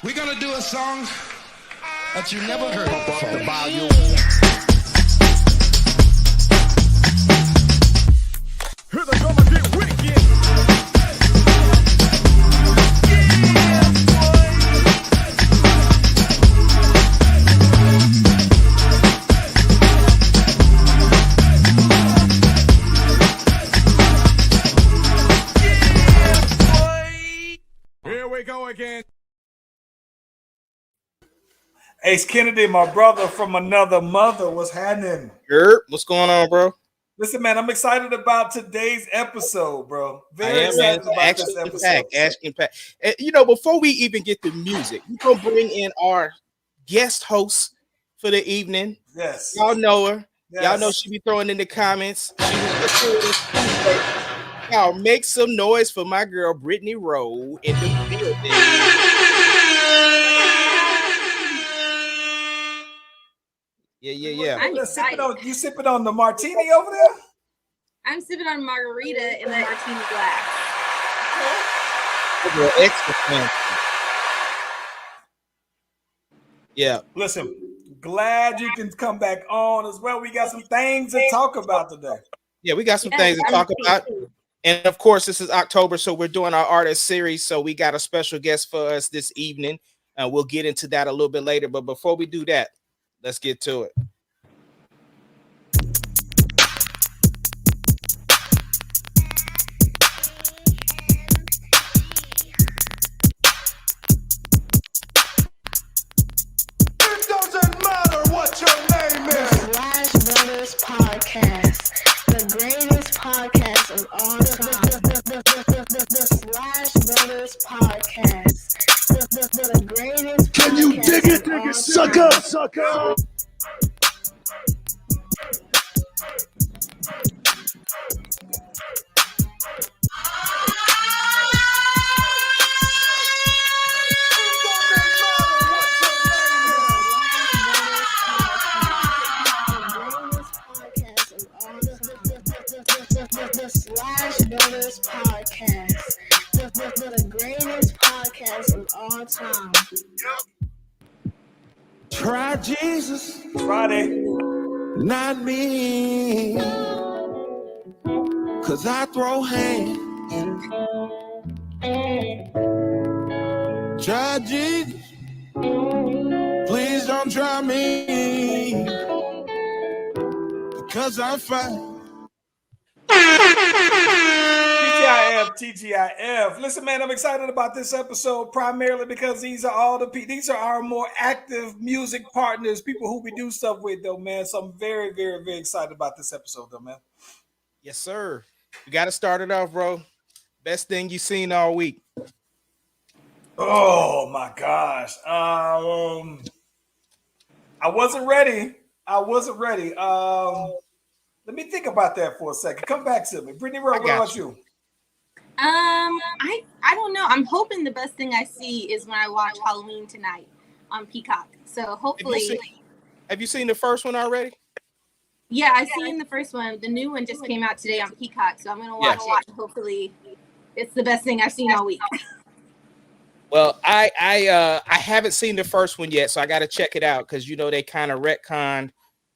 We're gonna do a song that you never heard before. The volume. Here they come and get wicked. Here we go again. Ace Kennedy, my brother from another mother, what's happening? Yerp, what's going on, bro? Listen, man, I'm excited about today's episode, bro. Very I am, excited man. about this episode. Action pack. You know, before we even get to music, we're gonna bring in our guest host for the evening. Yes. Y'all know her. Yes. Y'all know she be throwing in the comments. Y'all make some noise for my girl Brittany Rowe in the building. Yeah. You sipping on the martini over there? I'm sipping on margarita in the martini glass. Extra fancy. Yeah. Listen, glad you can come back on as well. We got some things to talk about today. Yeah, we got some things to talk about. And of course, this is October, so we're doing our artist series. So we got a special guest for us this evening. We'll get into that a little bit later. But before we do that, let's get to it. It doesn't matter what your name is. Slash Brothers Podcast, the greatest podcast of all time. The Slash Brothers Podcast, the greatest. Can you dig it, sucker? The Slash Brothers Podcast, the greatest podcast of all time. Try Jesus, Friday. not me. Cause I throw hands. Try Jesus. Please don't try me. Because I'm fine. TGIF. Listen, man, I'm excited about this episode primarily because these are our more active music partners, people who we do stuff with, though, man. So I'm very, very, very excited about this episode, though, man. Yes, sir. You got to start it off, bro. Best thing you seen all week. Oh my gosh. I wasn't ready. Let me think about that for a second. Come back to me. Brittany Rowe, what about you? I don't know. I'm hoping the best thing I see is when I watch Halloween tonight on Peacock. So hopefully. Have you seen the first one already? Yeah, I've seen the first one. The new one just came out today on Peacock, so I'm gonna watch it. Hopefully, it's the best thing I've seen all week. Well, I haven't seen the first one yet, so I got to check it out because they kind of retconned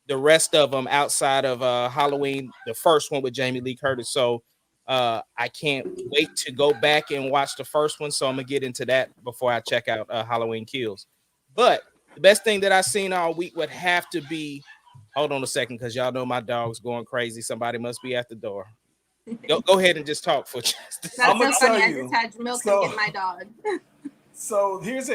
the rest of them outside of Halloween, the first one with Jamie Lee Curtis. So I can't wait to go back and watch the first one. So I'm gonna get into that before I check out Halloween Kills. But the best thing that I've seen all week would have to be. Hold on a second, because y'all know my dog's going crazy. Somebody must be at the door. Go ahead and just talk for just a second. I'm gonna tell you. I just had Jamil come get my dog. So here's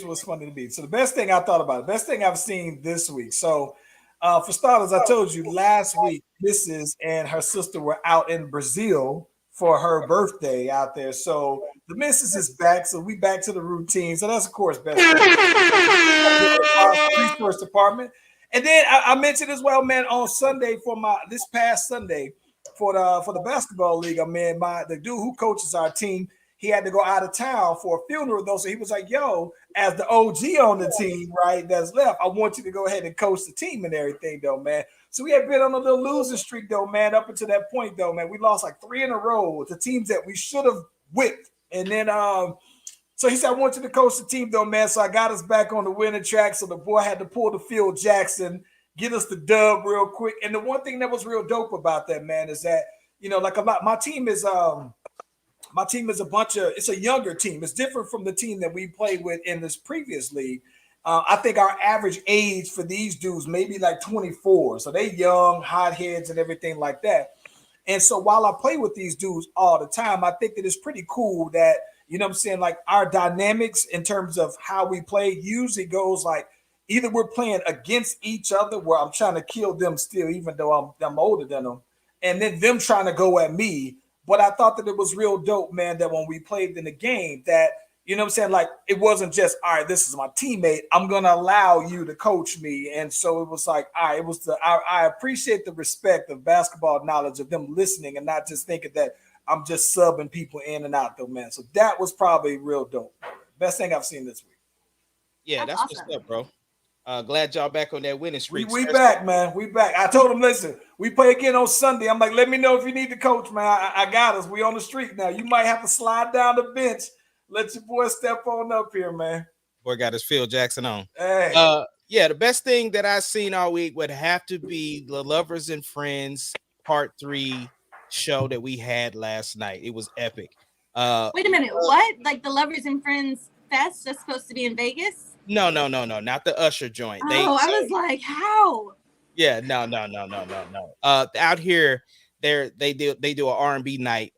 what's funny to me. So the best thing I thought about it, best thing I've seen this week. So for starters, I told you last week, Mrs. and her sister were out in Brazil for her birthday out there. So the Mrs. is back. So we back to the routine. So that's of course best. Resource department. And then I mentioned as well, man, on Sunday this past Sunday for the basketball league. I mean, the dude who coaches our team, he had to go out of town for a funeral, though. So he was like, yo, as the OG on the team, right, that's left, I want you to go ahead and coach the team and everything, though, man. So we had been on a little losing streak, though, man, up until that point, though, man. We lost like 3 in a row to teams that we should have whipped. And then So he said, I want you to coach the team, though, man. So I got us back on the winning track. So the boy had to pull the Phil Jackson, get us the dub real quick. And the one thing that was real dope about that, man, is that, like my team is it's a younger team. It's different from the team that we played with in this previous league. I think our average age for these dudes maybe like 24. So they young, hotheads, and everything like that. And so while I play with these dudes all the time, I think that it's pretty cool that, what I'm saying, like our dynamics in terms of how we play usually goes like either we're playing against each other where I'm trying to kill them still, even though I'm older than them, and then them trying to go at me. But I thought that it was real dope, man, that when we played in the game that, what I'm saying, like it wasn't just, all right, this is my teammate, I'm going to allow you to coach me. And so it was like, all right, I appreciate the respect of basketball knowledge of them listening and not just thinking that I'm just subbing people in and out though, man. So that was probably real dope. Best thing I've seen this week. Yeah, that's awesome. What's up, bro. Glad y'all back on that winning streak. We back, man. We back. I told him, listen, we play again on Sunday. I'm like, let me know if you need the coach, man. I got us. We on the street now. You might have to slide down the bench. Let your boy step on up here, man. Boy got his Phil Jackson on. Hey. Yeah, the best thing that I've seen all week would have to be the Lovers and Friends Part 3 show that we had last night. It was epic. Wait a minute, what? Like the Lovers and Friends Fest that's supposed to be in Vegas? No, not the Usher joint. I was like, how? Yeah, no. Out here, they do an R&B night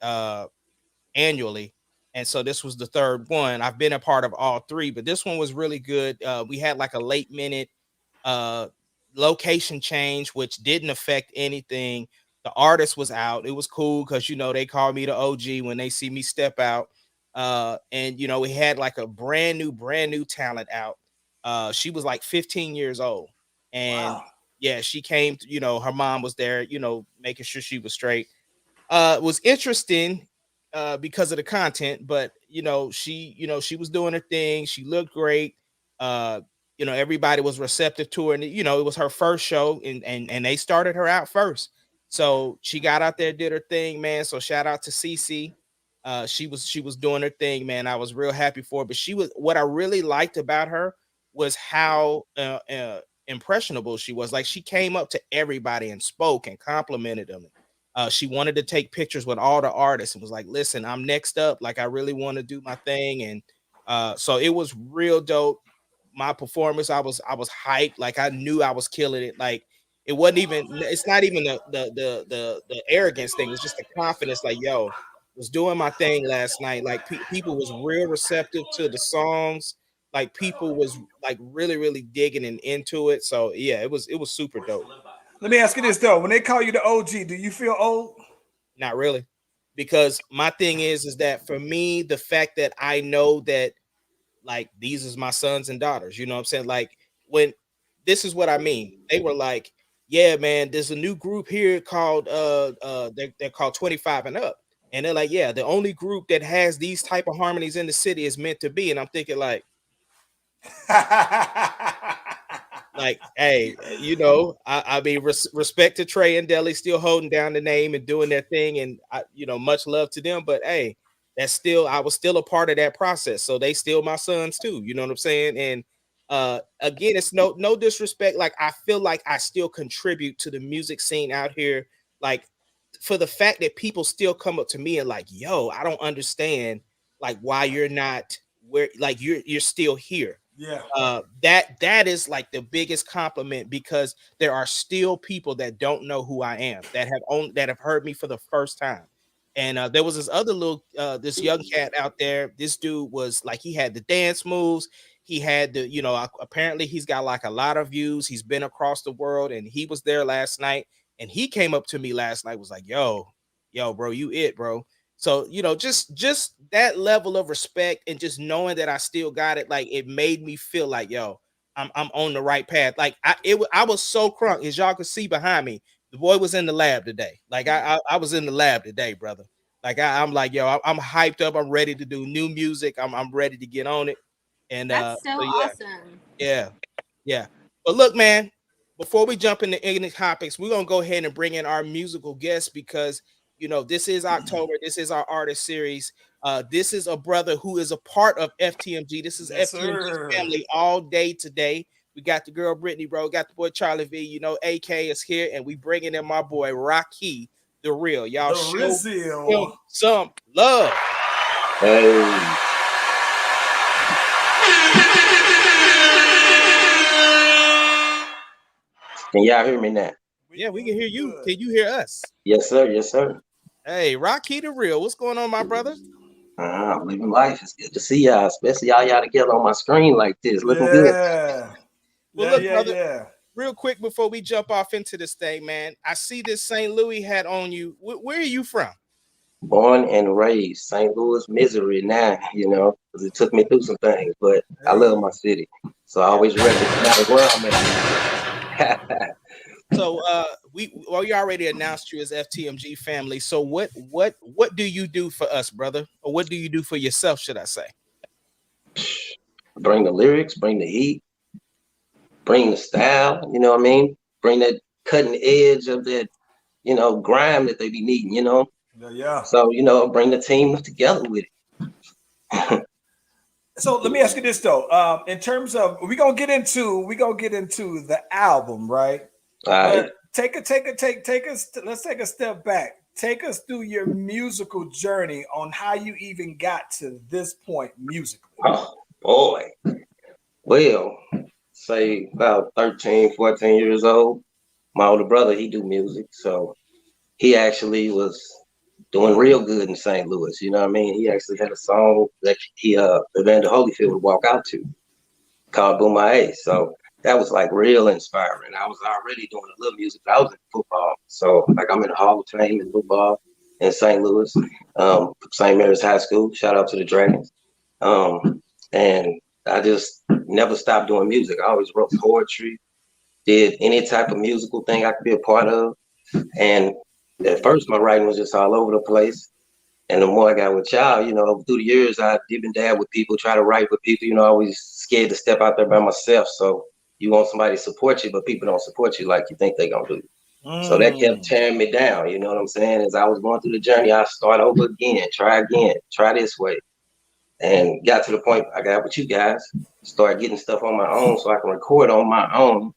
annually, and so this was the third one. I've been a part of all three, but this one was really good. We had like a late minute location change, which didn't affect anything. The artist was out. It was cool because they call me the OG when they see me step out. And we had like a brand new talent out. She was like 15 years old, and wow. Yeah, she came. Her mom was there. Making sure she was straight. It was interesting because of the content, but she was doing her thing. She looked great. Everybody was receptive to her, and it was her first show, and they started her out first. So she got out there, did her thing, man. So shout out to Cece. She was doing her thing, man. I was real happy for her. But what I really liked about her was how impressionable she was. Like she came up to everybody and spoke and complimented them. She wanted to take pictures with all the artists and was like, listen, I'm next up. Like I really want to do my thing. And so it was real dope. My performance, I was hyped. Like I knew I was killing it. Like it wasn't even, it's not even the arrogance thing. It's just the confidence. Like, yo, was doing my thing last night. Like people was real receptive to the songs. Like people was like really digging and into it. So yeah, it was super dope. Let me ask you this though: when they call you the OG, do you feel old? Not really, because my thing is that for me, the fact that I know that like these is my sons and daughters. You know what I'm saying? Like when this is what I mean. They were like, yeah, man, there's a new group here called they're called 25 and up. And they're like, yeah, the only group that has these type of harmonies in the city is meant to be. And I'm thinking like, like, hey, I mean, respect to Trey and Deli still holding down the name and doing their thing. And, much love to them. But, hey, I was still a part of that process. So they still my sons, too. You know what I'm saying? And again, it's no disrespect. Like, I feel like I still contribute to the music scene out here. Like, for the fact that people still come up to me and like, yo, I don't understand like why you're not where, like you're still here. Yeah. That is like the biggest compliment because there are still people that don't know who I am that have heard me for the first time. And there was this other this young cat out there. This dude was like, he had the dance moves. He had the, apparently he's got like a lot of views. He's been across the world and he was there last night. And he came up to me last night, was like, yo, bro, you it, bro. So, just that level of respect and just knowing that I still got it, like it made me feel like, yo, I'm on the right path. Like I was so crunk, as y'all could see behind me. The boy was in the lab today. Like I was in the lab today, brother. Like I'm like, yo, I'm hyped up. I'm ready to do new music. I'm ready to get on it. And that's so awesome. Yeah. But look, man. Before we jump into ignorant topics, we're going to go ahead and bring in our musical guest because You know, this is October. This is our artist series. This is a brother who is a part of FTMG. This is Yes, FTMG sir. family all day today. We got the girl Brittany, bro. Got the boy Charlie V. You know, AK is here, and we bringing in my boy Rocky the Real. Y'all The show Rizzo. him some love. Hey. Can y'all hear me now? Yeah, we can hear you. Can you hear us? Yes, sir. Yes, sir. Hey, Rocky the Real. What's going on, my brother? I'm living life. It's good to see y'all, especially y'all together on my screen like this. Looking good. Well, look, brother, real quick before we jump off into this thing, man, I see this St. Louis hat on you. Where are you from? Born and raised St. Louis, Missouri. Now, you know, because it took me through some things, but I love my city, so I always recognize where I'm at. So, we already announced you as FTMG family. So, what do you do for us, brother, or what do you do for yourself? Should I say? Bring the lyrics, bring the heat, bring the style. You know what I mean? Bring that cutting edge of that, you know, grime that they be needing. You know. Yeah. So, you know, bring the team together with it. So let me ask you this though. In terms of we're gonna get into the album, right? All right. But let's take a step back. Take us through your musical journey on how you even got to this point musically. Oh boy. Well, say about 13, 14 years old. My older brother, he do music. So he actually was doing real good in St. Louis. You know what I mean? He actually had a song that Evander Holyfield would walk out to called Boom My A. So that was like real inspiring. I was already doing a little music. I was in football. So like I'm in the Hall of Fame in football in St. Louis, St. Mary's High School. Shout out to the Dragons. And I just never stopped doing music. I always wrote poetry, did any type of musical thing I could be a part of. And at first, my writing was just all over the place. And the more I got with y'all, you know, through the years, I dip and dab with people, try to write with people, you know, always scared to step out there by myself. So you want somebody to support you, but people don't support you like you think they're going to do. So that kept tearing me down. You know what I'm saying? As I was going through the journey, I start over again, try this way. And got to the point I got with you guys, start getting stuff on my own so I can record on my own.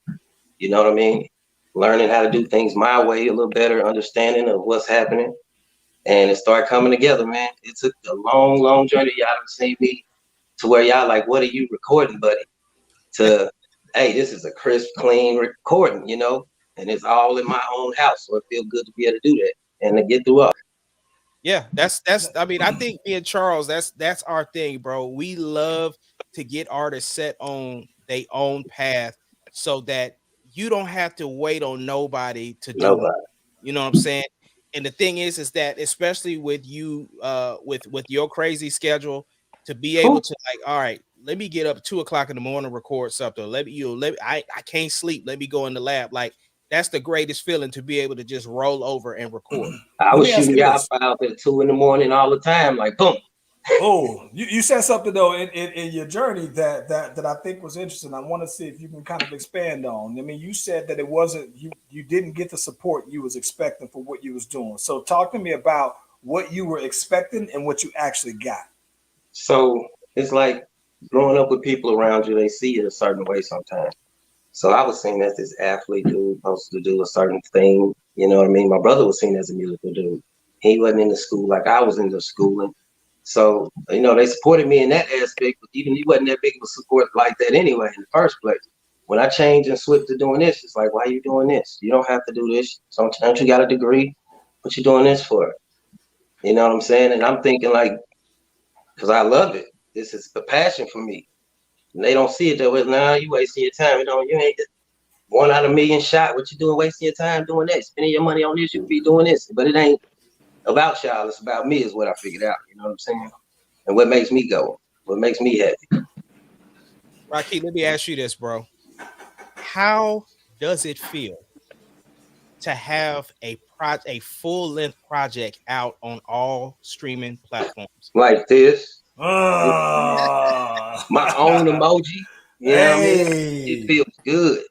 You know what I mean? Learning how to do things my way, a little better understanding of what's happening. And it started coming together, man. It took a long, long journey. Y'all have seen me to where y'all like, what are you recording, buddy? To, hey, this is a crisp, clean recording, you know? And it's all in my own house. So it feels good to be able to do that and to get through all. Yeah, that's I mean, I think me and Charles, that's our thing, bro. We love to get artists set on their own path so that you don't have to wait on nobody to do it. You know what I'm saying? And the thing is that especially with you, with your crazy schedule, to be able to like, all right, let me get up at 2 o'clock in the morning, record something. I can't sleep. Let me go in the lab. Like that's the greatest feeling to be able to just roll over and record. I was shooting y'all files at 2 a.m. all the time, like boom. Oh, you said something though in your journey that I think was interesting. I want to see if you can kind of expand on. I mean, you said that it wasn't you didn't get the support you was expecting for what you was doing. So talk to me about what you were expecting and what you actually got. So it's like growing up with people around you, they see it a certain way sometimes. So I was seen as this athlete dude supposed to do a certain thing. You know what I mean? My brother was seen as a musical dude. He wasn't into school like I was into schooling. So, you know, they supported me in that aspect, but even he wasn't that big of a support like that anyway in the first place. When I changed and switched to doing this, it's like, why are you doing this? You don't have to do this. Sometimes you got a degree. What you doing this for? You know what I'm saying? And I'm thinking like, because I love it. This is a passion for me. And they don't see it that way. Nah, you wasting your time. You ain't 1 out of a million shot. What you doing wasting your time doing that? Spending your money on this, you could be doing this. But it ain't about y'all. It's about me is what I figured out. You know what I'm saying? And what makes me go. What makes me happy. Rocky, let me ask you this, bro. How does it feel to have a full-length project out on all streaming platforms? Like this. My own emoji. You know what I mean? It feels good.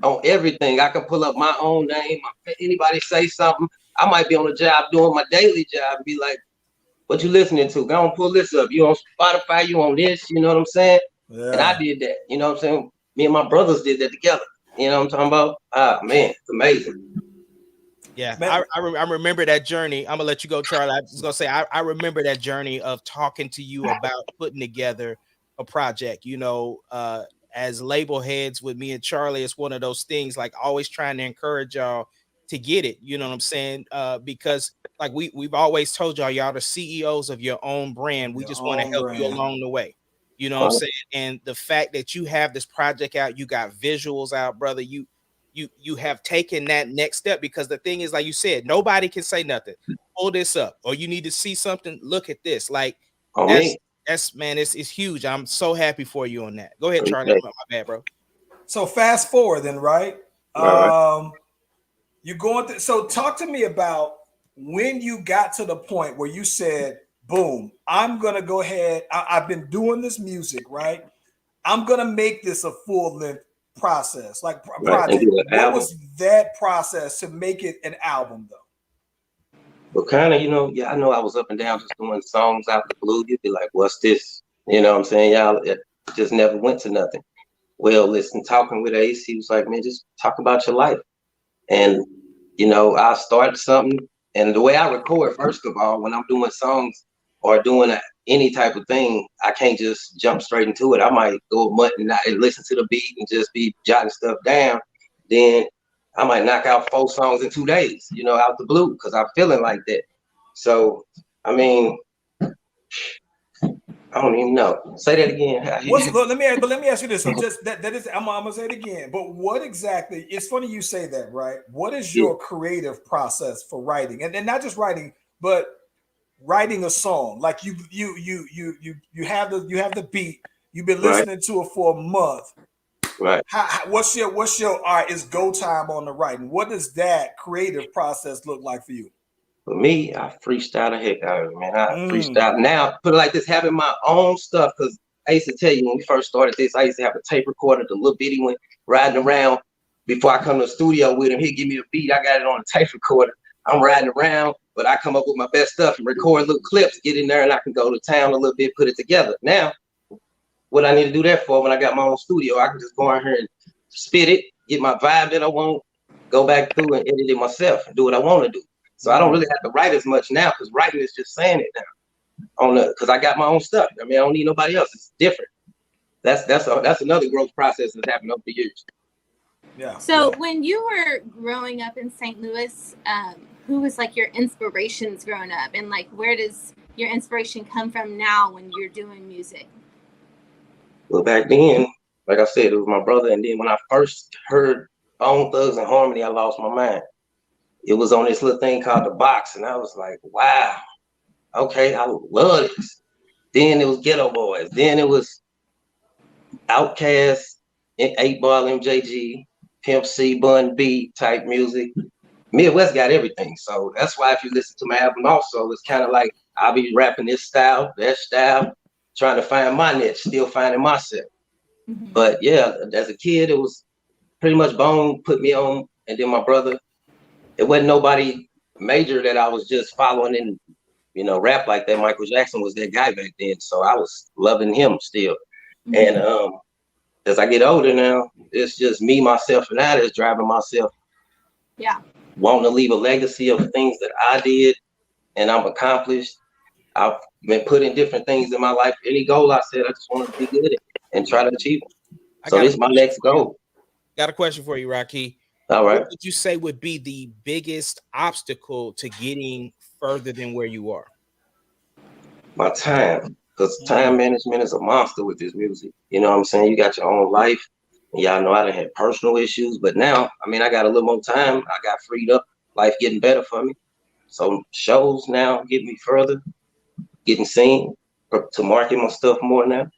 On everything. I can pull up my own name. Anybody say something, I might be on the job doing my daily job and be like, what you listening to? Go on, pull this up. You on Spotify, you on this, you know what I'm saying? Yeah. And I did that, you know what I'm saying? Me and my brothers did that together. You know what I'm talking about? Ah, man, it's amazing. Yeah, I remember that journey. I'm gonna let you go, Charlie. I was gonna say I remember that journey of talking to you about putting together a project. You know, as label heads with me and Charlie, it's one of those things like always trying to encourage y'all to get it. You know what I'm saying? Because like we've always told y'all the CEOs of your own brand. We just want to help you along the way. You know what I'm saying? And the fact that you have this project out, you got visuals out, brother. You have taken that next step, because the thing is, like you said, nobody can say nothing. Pull this up, or you need to see something. Look at this. Like that's man, it's huge. I'm so happy for you on that. Go ahead, Charlie. My bad, bro. So fast forward then, right? Right. You're going through. So talk to me about when you got to the point where you said, boom, I'm gonna go ahead. I've been doing this music, right? I'm gonna make this a full-length process, like project. What was that process to make it an album, though? Well, kind of, you know, I know I was up and down just doing songs out the blue. You'd be like, what's this? You know what I'm saying? Y'all, it just never went to nothing. Well, listen, talking with Ace, he was like, man, just talk about your life. And, you know, I started something. And the way I record, first of all, when I'm doing songs or doing any type of thing, I can't just jump straight into it. I might go a month and listen to the beat and just be jotting stuff down. Then I might knock out 4 songs in 2 days, you know, out the blue, because I'm feeling like that. So, I mean, I don't even know. Say that again. Let me ask you this. So just that is, I'm gonna say it again. But what exactly? It's funny you say that, right? What is your creative process for writing, and not just writing, but writing a song? Like you have the beat. You've been listening to it for a month. Right. What's your all right? Is go time on the writing? What does that creative process look like for you? For me, I freestyle the heck out of it, man. I freestyle. Now, put it like this, having my own stuff, because I used to tell you when we first started this, I used to have a tape recorder, the little bitty one, riding around. Before I come to the studio with him, he'd give me a beat. I got it on a tape recorder. I'm riding around, but I come up with my best stuff and record little clips, get in there, and I can go to town a little bit, put it together. Now, what I need to do that for, when I got my own studio, I can just go in here and spit it, get my vibe that I want, go back through and edit it myself and do what I want to do. So I don't really have to write as much now, because writing is just saying it now. Because I got my own stuff. I mean, I don't need nobody else. It's different. That's another growth process that's happened over the years. Yeah. So when you were growing up in St. Louis, who was like your inspirations growing up, and like where does your inspiration come from now when you're doing music? Well, back then, like I said, it was my brother, and then when I first heard Bone Thugs and Harmony, I lost my mind. It was on this little thing called The Box, and I was like, wow, okay, I love this. Then it was Ghetto Boys. Then it was Outkast, 8 Ball MJG, Pimp C, Bun B type music. Midwest got everything. So that's why if you listen to my album also, it's kind of like I'll be rapping this style, that style, trying to find my niche, still finding myself. But yeah, as a kid, it was pretty much Bone put me on, and then my brother. It wasn't nobody major that I was just following in, you know, rap like that. Michael Jackson was that guy back then. So I was loving him still. And as I get older now, it's just me, myself, and I that's driving myself. Yeah. Wanting to leave a legacy of things that I did and I'm accomplished. I've been putting different things in my life. Any goal I said, I just want to be good at and try to achieve them. So this is my next goal. Got a question for you, Rocky. All right. What would you say would be the biggest obstacle to getting further than where you are? My time, because time management is a monster with this music. You know what I'm saying? You got your own life. And y'all know I done had personal issues, but now, I mean, I got a little more time. I got freed up. Life getting better for me. So shows now get me further, getting seen to market my stuff more now.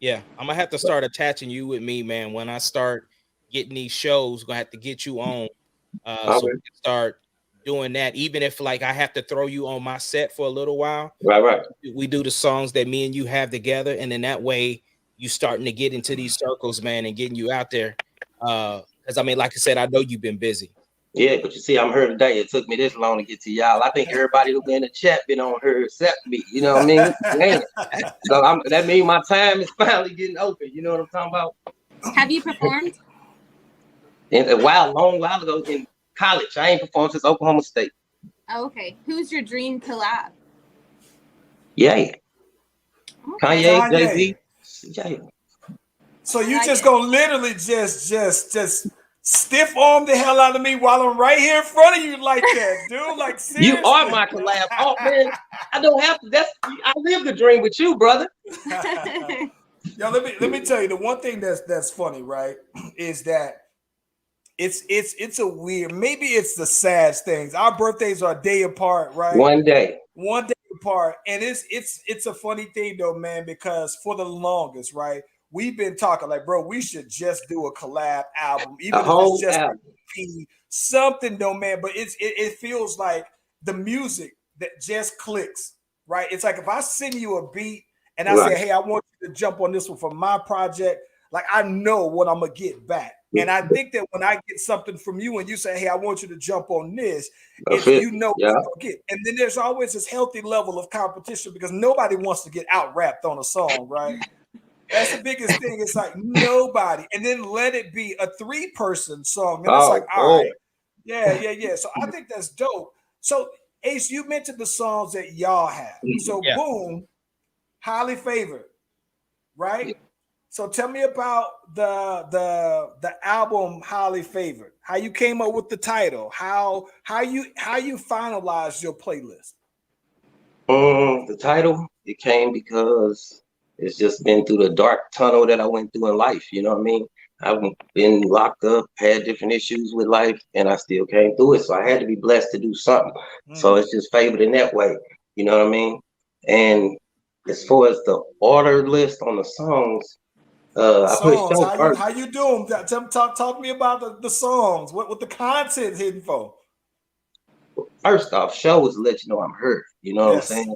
Yeah, I'm gonna have to start attaching you with me, man. When I start getting these shows, gonna have to get you on, so we can start doing that. Even if like I have to throw you on my set for a little while. Right. We do the songs that me and you have together, and then that way you starting to get into these circles, man, and getting you out there. Because I mean, like I said, I know you've been busy. Yeah, but you see, I'm here today. It took me this long to get to y'all. I think everybody who been in the chat been on here except me. You know what I mean? Man. So that means my time is finally getting open. You know what I'm talking about? Have you performed? And long while ago in college, I ain't performed since Oklahoma State. Oh, okay. Who's your dream collab? Yeah. Okay. Kanye, Jay-Z. Yeah. So you like just it. gonna literally just stiff arm the hell out of me while I'm right here in front of you like that, dude? Like seriously. You are my collab. Oh man, I don't have to. I live the dream with you, brother. Yo, let me tell you the one thing that's funny, right? Is that it's a weird, maybe it's the sad things. Our birthdays are a day apart, right? One day apart, and it's a funny thing though, man, because for the longest, right, we've been talking like, bro, we should just do a collab album, even if it's just album. something though, man. But it feels like the music that just clicks, right? It's like if I send you a beat and I say, hey, I want you to jump on this one for my project, like I know what I'm gonna get back. And I think that when I get something from you and you say, hey, I want you to jump on this, it's, you know, what you're gonna get. And then there's always this healthy level of competition because nobody wants to get out rapped on a song, right? That's the biggest thing. It's like nobody. And then let it be a 3-person song. And it's like, all right. Yeah. So I think that's dope. So Ace, you mentioned the songs that y'all have. So boom, highly favored, right? So tell me about the album Highly Favored. How you came up with the title? How you finalized your playlist? The title, it came because it's just been through the dark tunnel that I went through in life. You know what I mean? I've been locked up, had different issues with life, and I still came through it. So I had to be blessed to do something. So it's just favored in that way. You know what I mean? And as far as the order list on the songs, I put show how you doing? Talk to me about the songs. What the content hidden for? First off, show is to let you know I'm hurt. You know what I'm saying?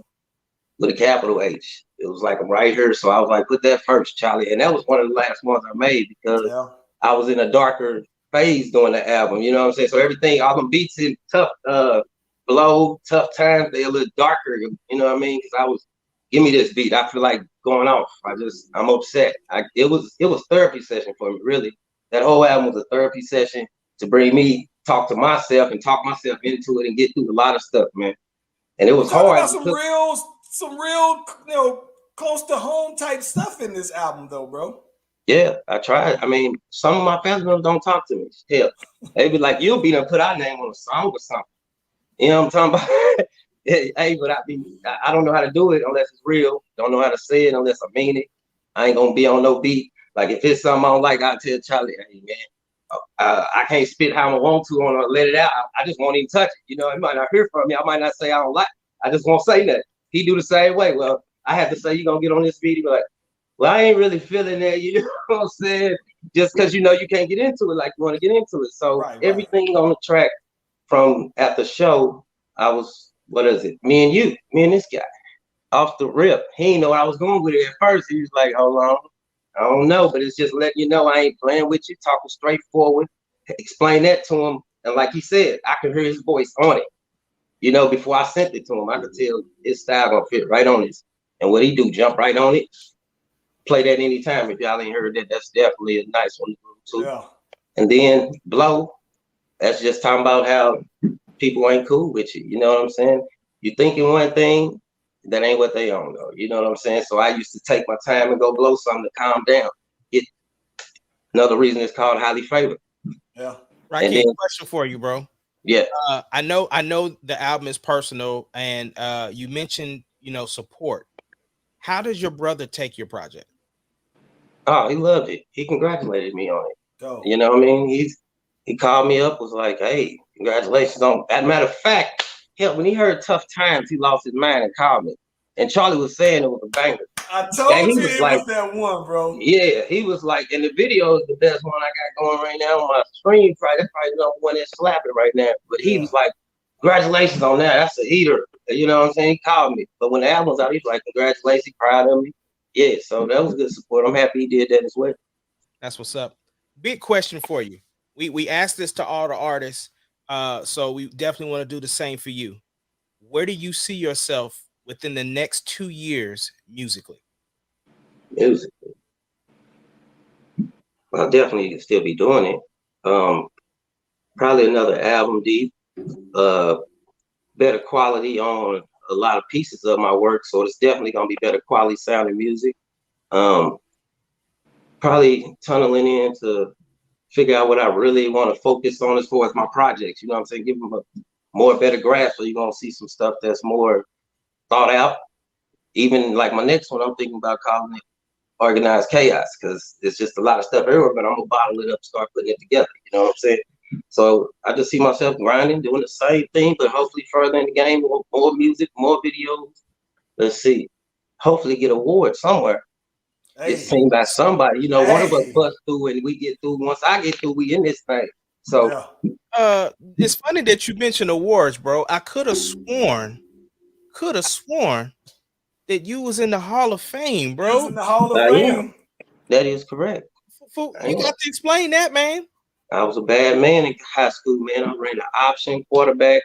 With a capital H. It was like I'm right here. So I was like, put that first, Charlie. And that was one of the last ones I made because I was in a darker phase doing the album. You know what I'm saying? So everything, all them beats in tough blow, tough times, they a little darker. You know what I mean? Because I was, give me this beat. I feel like going off. I'm upset. It was therapy session for me, really. That whole album was a therapy session to bring me talk to myself and talk myself into it and get through a lot of stuff, man. And it was hard. About some real, you know, close to home type stuff in this album, though, bro. Yeah, I tried. I mean, some of my family members don't talk to me. Hell, they be like, "You'll be done put our name on a song or something." You know what I'm talking about? Hey, but I don't know how to do it unless it's real. Don't know how to say it unless I mean it. I ain't gonna be on no beat. Like if it's something I don't like, I'll tell Charlie, hey man, I can't spit how I want to or let it out. I just won't even touch it. You know, it might not hear from me. I might not say I don't like it. I just won't say that. He do the same way. Well, I have to say you gonna get on this beat. He be like, well, I ain't really feeling that. You know what I'm saying? Just because you know you can't get into it like you want to get into it. So everything on the track from at the show, I was, what is it? Me and this guy off the rip. He didn't know what I was going with it at first. He was like, hold on. I don't know, but it's just letting you know I ain't playing with you, talking straightforward. Explain that to him. And like he said, I could hear his voice on it. You know, before I sent it to him, I could tell his style gonna fit right on this. And what he do, jump right on it. Play that anytime. If y'all ain't heard that, that's definitely a nice one too. Yeah. And then Blow, that's just talking about how people ain't cool with you. You know what I'm saying? You thinking one thing, that ain't what they on though. You know what I'm saying? So I used to take my time and go blow something to calm down. Another reason it's called Highly Favored. Yeah. Right. Question for you, bro. Yeah. I know the album is personal, and you mentioned, you know, support. How does your brother take your project? Oh, he loved it. He congratulated me on it. Dope. You know what I mean? He called me up, was like, hey, congratulations on that. Matter of fact, hell, when he heard Tough Times, he lost his mind and called me. And Charlie was saying it was a banger. I told you it was that one, bro. Yeah, he was like, and the video is the best one I got going right now on my screen. That's probably the number one that's slapping right now. But he was like, congratulations on that. That's a heater. You know what I'm saying? He called me. But when the album's out, he's like, congratulations, proud of me. Yeah, so that was good support. I'm happy he did that as well. That's what's up. Big question for you. We asked this to all the artists. So we definitely want to do the same for you. Where do you see yourself within the next 2 years musically? Music. I'll definitely still be doing it. Probably another album deep. Better quality on a lot of pieces of my work, so it's definitely gonna be better quality sounding music. Probably tunneling in to figure out what I really want to focus on as far as my projects. You know what I'm saying? Give them a more better grasp, so you're gonna see some stuff that's more thought out. Even like my next one, I'm thinking about calling it Organized Chaos, because it's just a lot of stuff everywhere, but I'm gonna bottle it up, start putting it together. You know what I'm saying? So I just see myself grinding, doing the same thing, but hopefully further in the game, more music, more videos. Let's see. Hopefully get awards somewhere. Get seen by somebody. You know, one of us bust through and we get through. Once I get through, we in this thing. So it's funny that you mentioned awards, bro. I could have sworn that you was in the Hall of Fame, bro. You was in the Hall of Fame. That is correct. You got to explain that, man. I was a bad man in high school, man. I ran an option quarterback,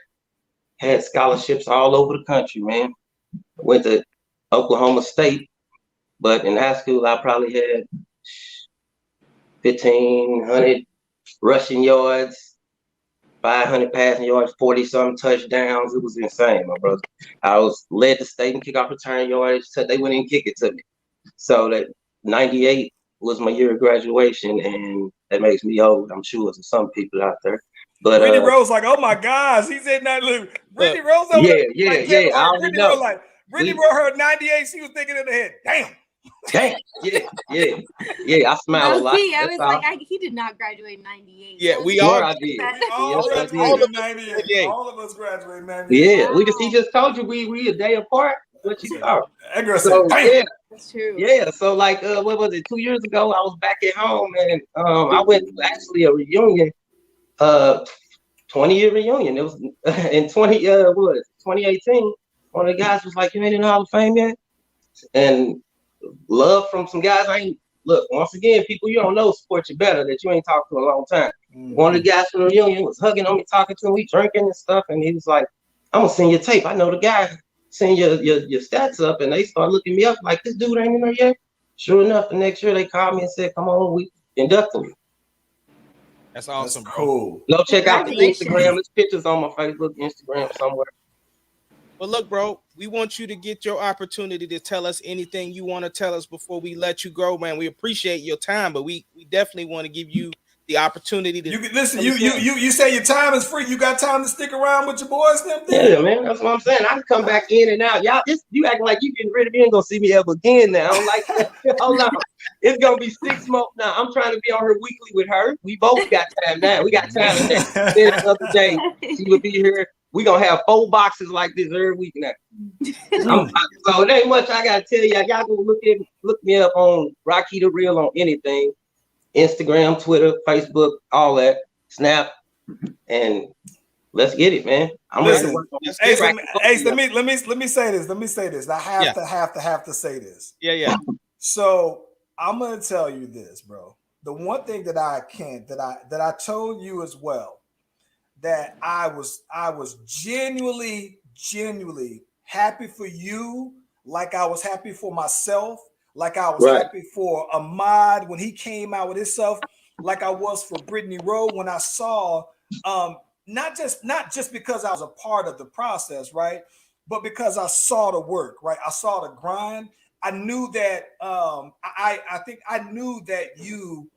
had scholarships all over the country, man. Went to Oklahoma State, but in high school, I probably had 1,500 rushing yards, 500 passing yards, 40-something touchdowns. It was insane, my brother. I was led the state in kickoff return yardage. They went in and kicked it to me. So that 98 was my year of graduation, and that makes me old, I'm sure, to some people out there. But Brittany Rose like, oh my gosh, he said that. Brittany Rose, Brittany Rose heard 98. She was thinking in the head, damn. Yeah. I smile a lot. I was like, he did not graduate in 98. Yeah, we all did. All of us graduated in 98. Yeah, he just told you we a day apart. What you thought? That girl said, damn. That's true. Yeah, so like what was it, 2 years ago? I was back at home, and I went to actually a reunion, 20-year reunion. It was in 2018. One of the guys was like, "You ain't in the Hall of Fame yet?" And love from some guys. Once again, people you don't know support you better that you ain't talked to in a long time. Mm-hmm. One of the guys from the reunion was hugging on me, talking to him, we drinking and stuff, and he was like, "I'm gonna send your tape. I know the guy." Send your stats up, and they start looking me up like, this dude ain't in there yet. Sure enough, the next year they called me and said, "Come on, we inducted you." That's awesome, That's cool. Go check out the Instagram. There's pictures on my Facebook, Instagram somewhere. Well, look, bro, we want you to get your opportunity to tell us anything you want to tell us before we let you go, man. We appreciate your time, but we definitely want to give you the opportunity to listen. You say your time is free. You got time to stick around with your boys, them things? Yeah, man. That's what I'm saying. I can come back in and out. Y'all, you acting like you getting rid of me. Ain't gonna see me ever again now. I'm like, hold on. It's gonna be 6 months now. I'm trying to be on her weekly with her. We both got time now. We got time today. Then the other day, she would be here. We gonna have 4 boxes like this every week now. So it ain't much I gotta tell y'all. Y'all go look me up on Rocky the Real on anything. Instagram, Twitter, Facebook, all that, Snap, and let's get it, man. I'm ready to work on this. Let me say this. Let me say this. I have to say this. Yeah. So I'm gonna tell you this, bro. The one thing that I told you as well, that I was genuinely happy for you, like I was happy for myself. Like I was happy for Ahmad when he came out with himself, like I was for Brittany Rowe when I saw, not just because I was a part of the process, right? But because I saw the work, right? I saw the grind. I knew that I think I knew that you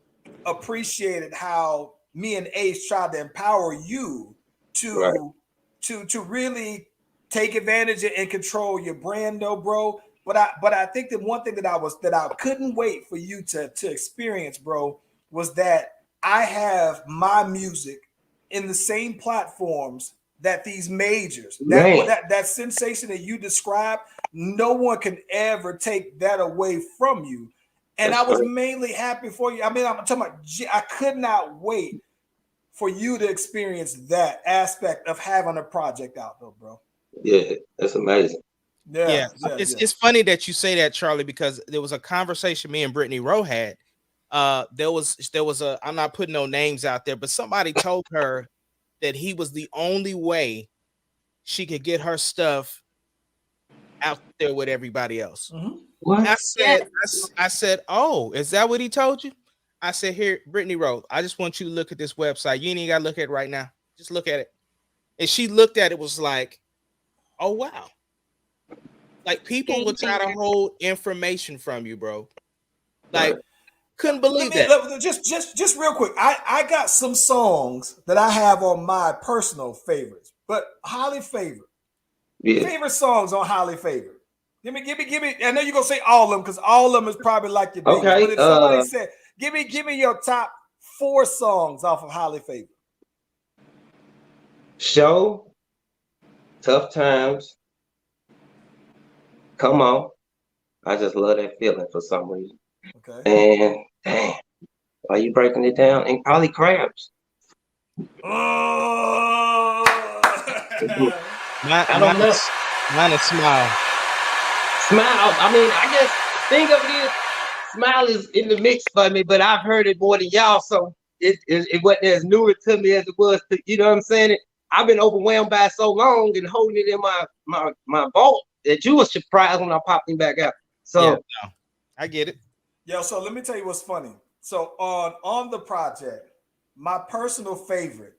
appreciated how me and Ace tried to empower you to really take advantage and control your brand, though, bro. But I think that one thing that I couldn't wait for you to experience, bro, was that I have my music in the same platforms that these majors, that sensation that you described, no one can ever take that away from you. And I was mainly happy for you. I mean, I'm talking about, I could not wait for you to experience that aspect of having a project out, though, bro. Yeah, that's amazing. Yeah. It's funny that you say that, Charlie, because there was a conversation me and Brittany Rowe had. There was a, I'm not putting no names out there, but somebody told her that he was the only way she could get her stuff out there with everybody else. What? I said, oh, is that what he told you? I said, here, Brittany Rose, I just want you to look at this website. You ain't even got to look at it right now. Just look at it. And she looked at it, was like, oh, wow. Like, people will try to hold information from you, bro. Like, couldn't believe that. Just real quick. I got some songs that I have on my personal favorites, but highly favored. Yeah. Favorite songs on highly favored. Give me. I know you're gonna say all of them because all of them is probably like your baby. Okay. But if somebody said, give me your top 4 songs off of highly favored. Show, Tough Times, Come On. I just love that feeling for some reason. Okay. And damn, are you breaking it down? And probably Crabs. Oh. Mine is Smile. Smile. I mean, I guess think of it as Smile is in the mix for me, but I've heard it more than y'all, so it wasn't as newer to me as it was to, you know what I'm saying? I've been overwhelmed by it so long and holding it in my vault that you were surprised when I popped him back out. So yeah, no, I get it. Yo, so let me tell you what's funny. So on the project, my personal favorite,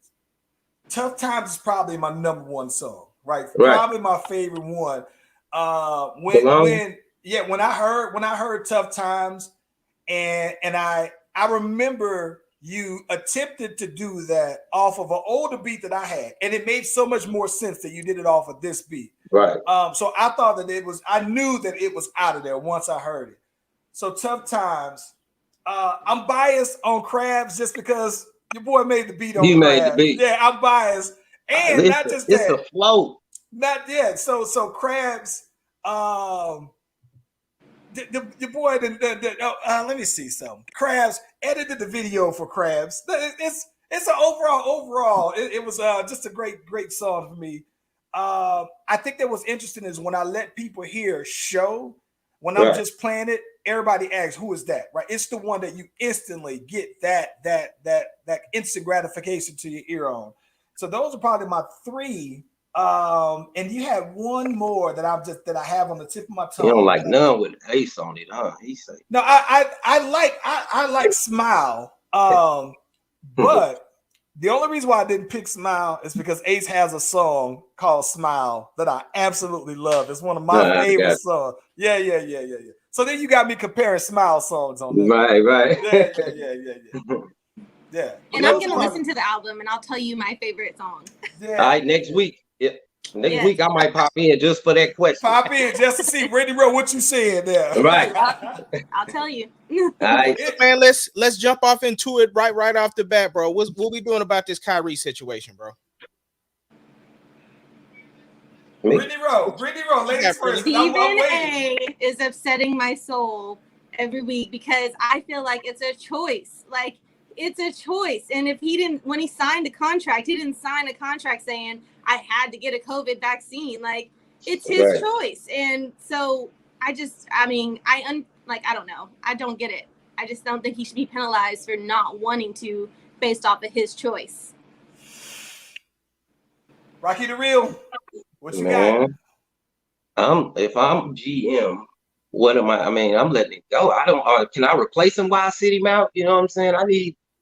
Tough Times is probably my number 1 song, right? Probably my favorite one. When I heard Tough Times, and I remember you attempted to do that off of an older beat that I had, and it made so much more sense that you did it off of this beat. Right. So I thought that I knew that it was out of there once I heard it. So Tough Times. I'm biased on Crabs just because your boy made the beat on you Crabs. made the beat. Yeah, I'm biased. And not just it's that. a flow. Not yet. So Crabs, your boy let me see something. Crabs edited the video for Crabs. It's an overall. It was just a great song for me. I think that was interesting is when I let people hear Show, when I'm just playing it, everybody asks, who is that? Right? It's the one that you instantly get that instant gratification to your ear on. So those are probably my 3. And you have one more that I have on the tip of my tongue. You don't like none with Ace on it, huh? He say. No, I like Smile. But the only reason why I didn't pick Smile is because Ace has a song called Smile that I absolutely love. It's one of my favorite songs. Yeah. So then you got me comparing Smile songs on that. Right. Yeah. And I'm gonna listen to the album and I'll tell you my favorite song. Yeah. All right, next week. Yep. Next week I might pop in just for that question. Pop in just to see Brittany Rowe what you said there. Right. I'll tell you. All right. Man, let's jump off into it right off the bat, bro. What we doing about this Kyrie situation, bro? Brittany Rowe, ladies first. Stephen A is upsetting my soul every week because I feel like it's a choice. Like, it's a choice. And if when he signed the contract, he didn't sign a contract saying I had to get a COVID vaccine. Like, it's his choice. And so I don't know. I don't get it. I just don't think he should be penalized for not wanting to based off of his choice. Rocky the Real, what you got? If I'm GM, what am I? I mean, I'm letting it go. I don't. Can I replace him while I sit him out? You know what I'm saying?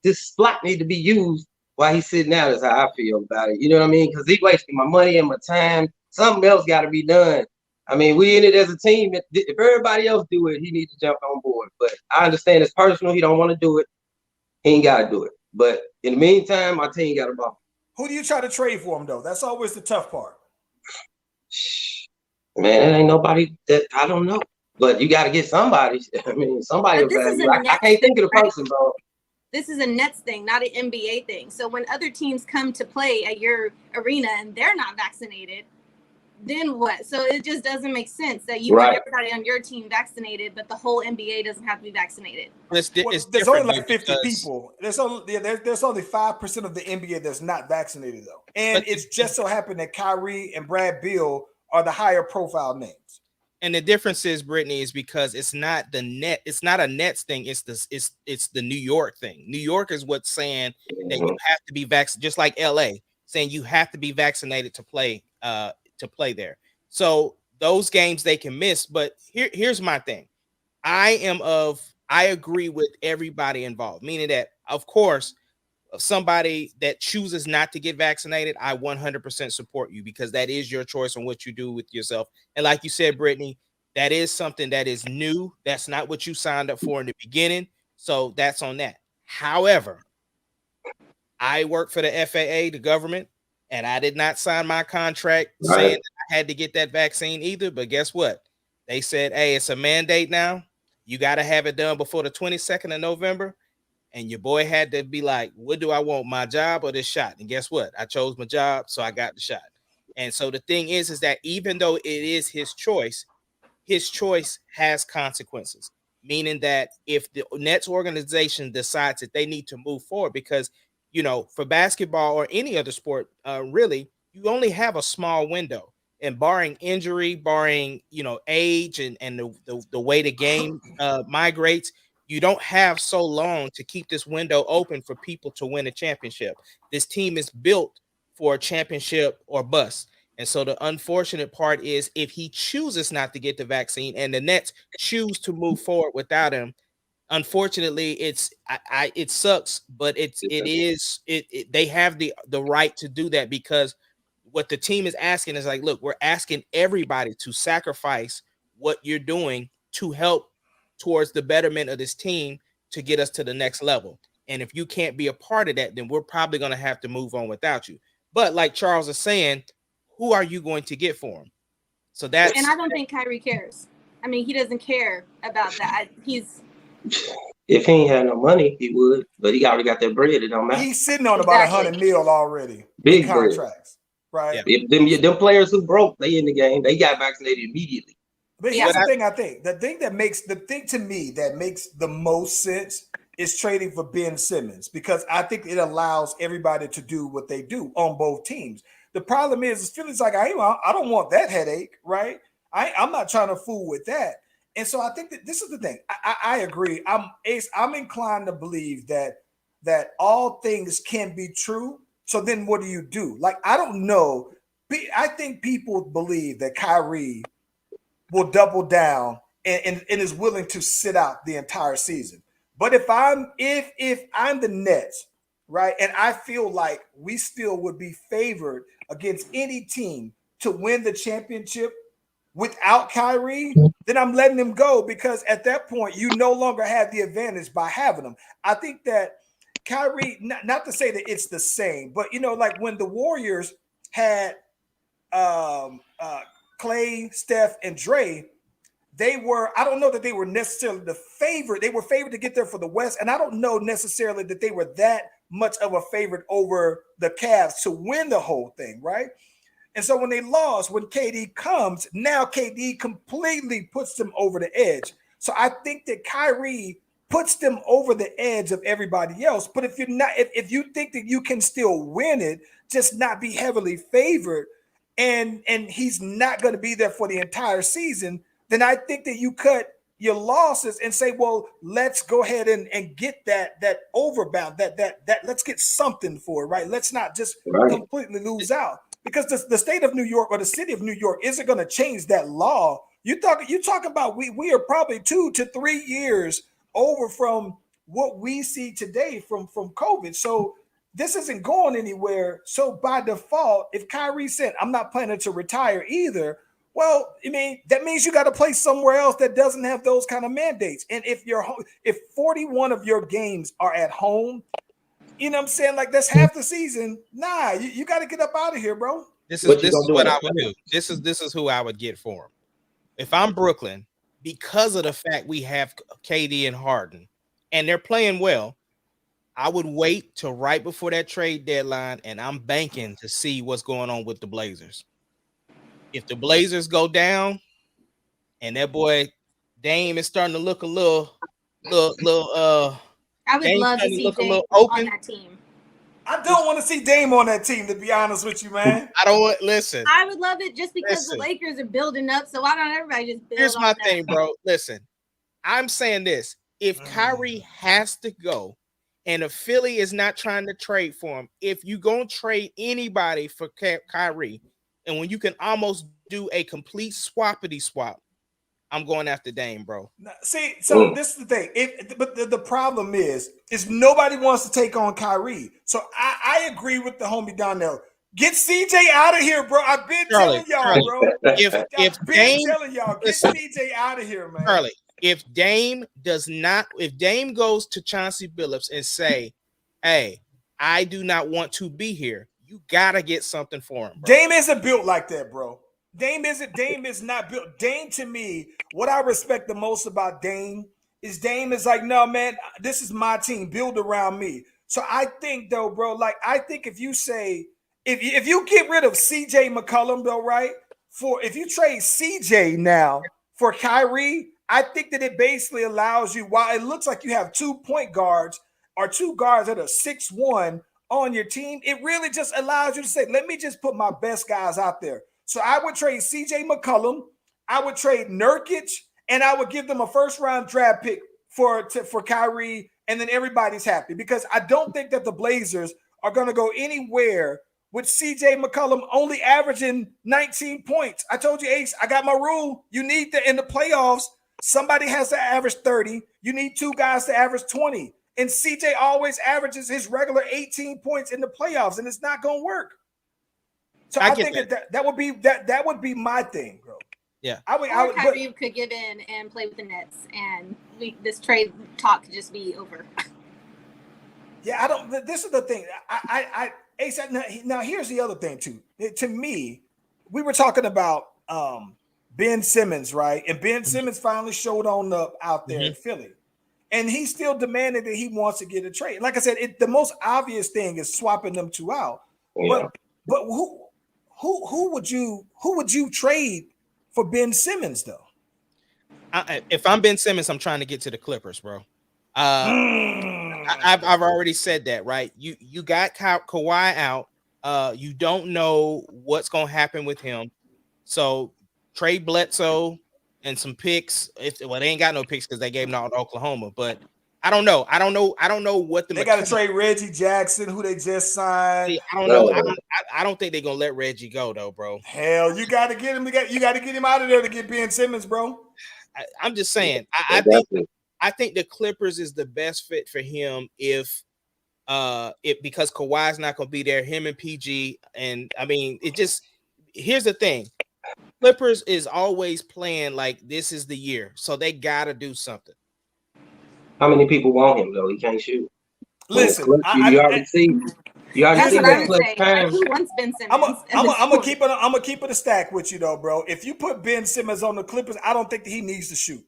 This slot need to be used while he's sitting out. Is how I feel about it. You know what I mean? Because he's wasting my money and my time. Something else got to be done. I mean, we in it as a team. If everybody else do it, he needs to jump on board. But I understand it's personal. He don't want to do it. He ain't got to do it. But in the meantime, my team got a ball. Who do you try to trade for him, though? That's always the tough part. Man, it ain't nobody that I don't know. But you got to get somebody. I mean, somebody. I can't think of the person, bro. This is a Nets thing, not an NBA thing. So when other teams come to play at your arena and they're not vaccinated, then what? So it just doesn't make sense that you want everybody on your team vaccinated, but the whole NBA doesn't have to be vaccinated. There's only like 50 people. There's only 5% of the NBA that's not vaccinated, though. And it's just so happened that Kyrie and Brad Beal are the higher profile names. And the difference is, Brittany, is because it's not a Nets thing. It's the New York thing. New York is what's saying that you have to be vaccinated, just like LA. saying you have to be vaccinated to play there. So those games they can miss. But here's my thing. I agree with everybody involved, meaning that, of course, somebody that chooses not to get vaccinated, I 100% support you, because that is your choice on what you do with yourself. And like you said, Brittany, that is something that is new. That's not what you signed up for in the beginning. So that's on that. However, I work for the FAA, the government, and I did not sign my contract saying that I had to get that vaccine either. But guess what? They said, hey, it's a mandate now. You got to have it done before the 22nd of November. And your boy had to be like, what do I want, my job or this shot? And guess what? I chose my job, so I got the shot. And so the thing is that even though it is his choice has consequences, meaning that if the Nets organization decides that they need to move forward, because, you know, for basketball or any other sport, really, you only have a small window. And barring injury, barring, you know, age and the way the game migrates, you don't have so long to keep this window open for people to win a championship. This team is built for a championship or bust. And so the unfortunate part is, if he chooses not to get the vaccine and the Nets choose to move forward without him, unfortunately, it sucks, but they have the right to do that, because what the team is asking is like, look, we're asking everybody to sacrifice what you're doing to help towards the betterment of this team to get us to the next level. And if you can't be a part of that, then we're probably going to have to move on without you. But like Charles is saying, who are you going to get for him? So that's, and I don't think Kyrie cares. I mean, he doesn't care about that. If he ain't had no money, he would, but he already got that bread. It don't matter. He's sitting on about $100 million already. Big contracts, right? Yeah. If them players who broke, they in the game. They got vaccinated immediately. But here's the thing. I think the thing to me that makes the most sense is trading for Ben Simmons, because I think it allows everybody to do what they do on both teams. The problem is, it feels like I don't want that headache, right? I'm not trying to fool with that. And so I think that this is the thing. I agree. I'm inclined to believe that all things can be true. So then what do you do? Like, I don't know. I think people believe that Kyrie will double down and is willing to sit out the entire season. But if I'm the Nets, right, and I feel like we still would be favored against any team to win the championship without Kyrie, then I'm letting him go, because at that point you no longer have the advantage by having him. I think that Kyrie, not to say that it's the same, but, you know, like when the Warriors had Clay, Steph, and Dre, I don't know that they were necessarily the favorite. They were favored to get there for the West, and I don't know necessarily that they were that much of a favorite over the Cavs to win the whole thing, right? And so when they lost, when KD comes, now KD completely puts them over the edge. So I think that Kyrie puts them over the edge of everybody else. But if you think that you can still win it, just not be heavily favored, and he's not going to be there for the entire season, then I think that you cut your losses and say, well, let's go ahead and get that overbound, that let's get something for it, right? Let's not just completely lose out, because the state of New York or the city of New York isn't going to change that law. You talk about we are probably 2 to 3 years over from what we see today from COVID. So this isn't going anywhere. So by default, if Kyrie said, I'm not planning to retire either, well, I mean, that means you got to play somewhere else that doesn't have those kind of mandates. And if 41 of your games are at home, you know what I'm saying? Like, that's half the season. Nah, you got to get up out of here, bro. This is what I would do. This is who I would get for him. If I'm Brooklyn, because of the fact we have KD and Harden and they're playing well, I would wait till right before that trade deadline, and I'm banking to see what's going on with the Blazers. If the Blazers go down and that boy Dame is starting to look a little I would love to see Dame on that team. I don't want to see Dame on that team, to be honest with you, man. Listen. I would love it just because the Lakers are building up. So why don't everybody just build? Here's my thing, bro. Listen, I'm saying this. If Kyrie has to go, and if Philly is not trying to trade for him, if you gonna trade anybody for Kyrie, and when you can almost do a complete swappity swap, I'm going after Dame, bro. See, so this is the thing. But the problem is nobody wants to take on Kyrie. So I agree with the homie down there. Get CJ out of here, bro. I've been telling y'all, bro. If telling y'all, get CJ out of here, man. Charlie, if Dame goes to Chauncey Billups and say, "Hey, I do not want to be here," you gotta get something for him, bro. Dame isn't built like that, bro. Dame is not built. Dame, to me, what I respect the most about Dame is like, no, man, this is my team. Build around me. So I think, though, bro, like, I think if you say, if you get rid of CJ McCollum, though, right, if you trade CJ now for Kyrie, I think that it basically allows you, while it looks like you have 2 point guards or 2 guards that are 6'1" on your team, it really just allows you to say, let me just put my best guys out there. So I would trade CJ McCollum, I would trade Nurkic, and I would give them a first-round draft pick for Kyrie, and then everybody's happy, because I don't think that the Blazers are going to go anywhere with CJ McCollum only averaging 19 points. I told you, Ace, I got my rule. You need in the playoffs, somebody has to average 30. You need 2 guys to average 20. And CJ always averages his regular 18 points in the playoffs, and it's not going to work. So I think that would be my thing, bro. Yeah. Kyrie could give in and play with the Nets, and this trade talk could just be over. Yeah, I don't. This is the thing. Ace, now here's the other thing too. To me, we were talking about Ben Simmons, right? And Ben Simmons finally showed on up out there in Philly, and he's still demanding that he wants to get a trade. Like I said, the most obvious thing is swapping them 2 out. Yeah. But who would you trade for Ben Simmons though? If I'm Ben Simmons, I'm trying to get to the Clippers, bro. I've already said that, right? You got Kawhi out. You don't know what's gonna happen with him, so trade Bledsoe and some picks. They ain't got no picks because they gave them out to Oklahoma, but I don't know what they got to trade Reggie Jackson, who they just signed. I don't know. I don't think they're gonna let Reggie go though, bro. Hell, you got to get him. You got to get him out of there to get Ben Simmons, bro. I'm just saying. I think the Clippers is the best fit for him if because Kawhi's not gonna be there. Him and PG, and I mean, here's the thing. Clippers is always playing like this is the year, so they gotta do something. How many people want him though? He can't shoot. Listen, you already see. You already That's see what I that would say. time. Who wants Ben Simmons? I'm gonna keep it a stack with you though, bro. If you put Ben Simmons on the Clippers, I don't think that he needs to shoot.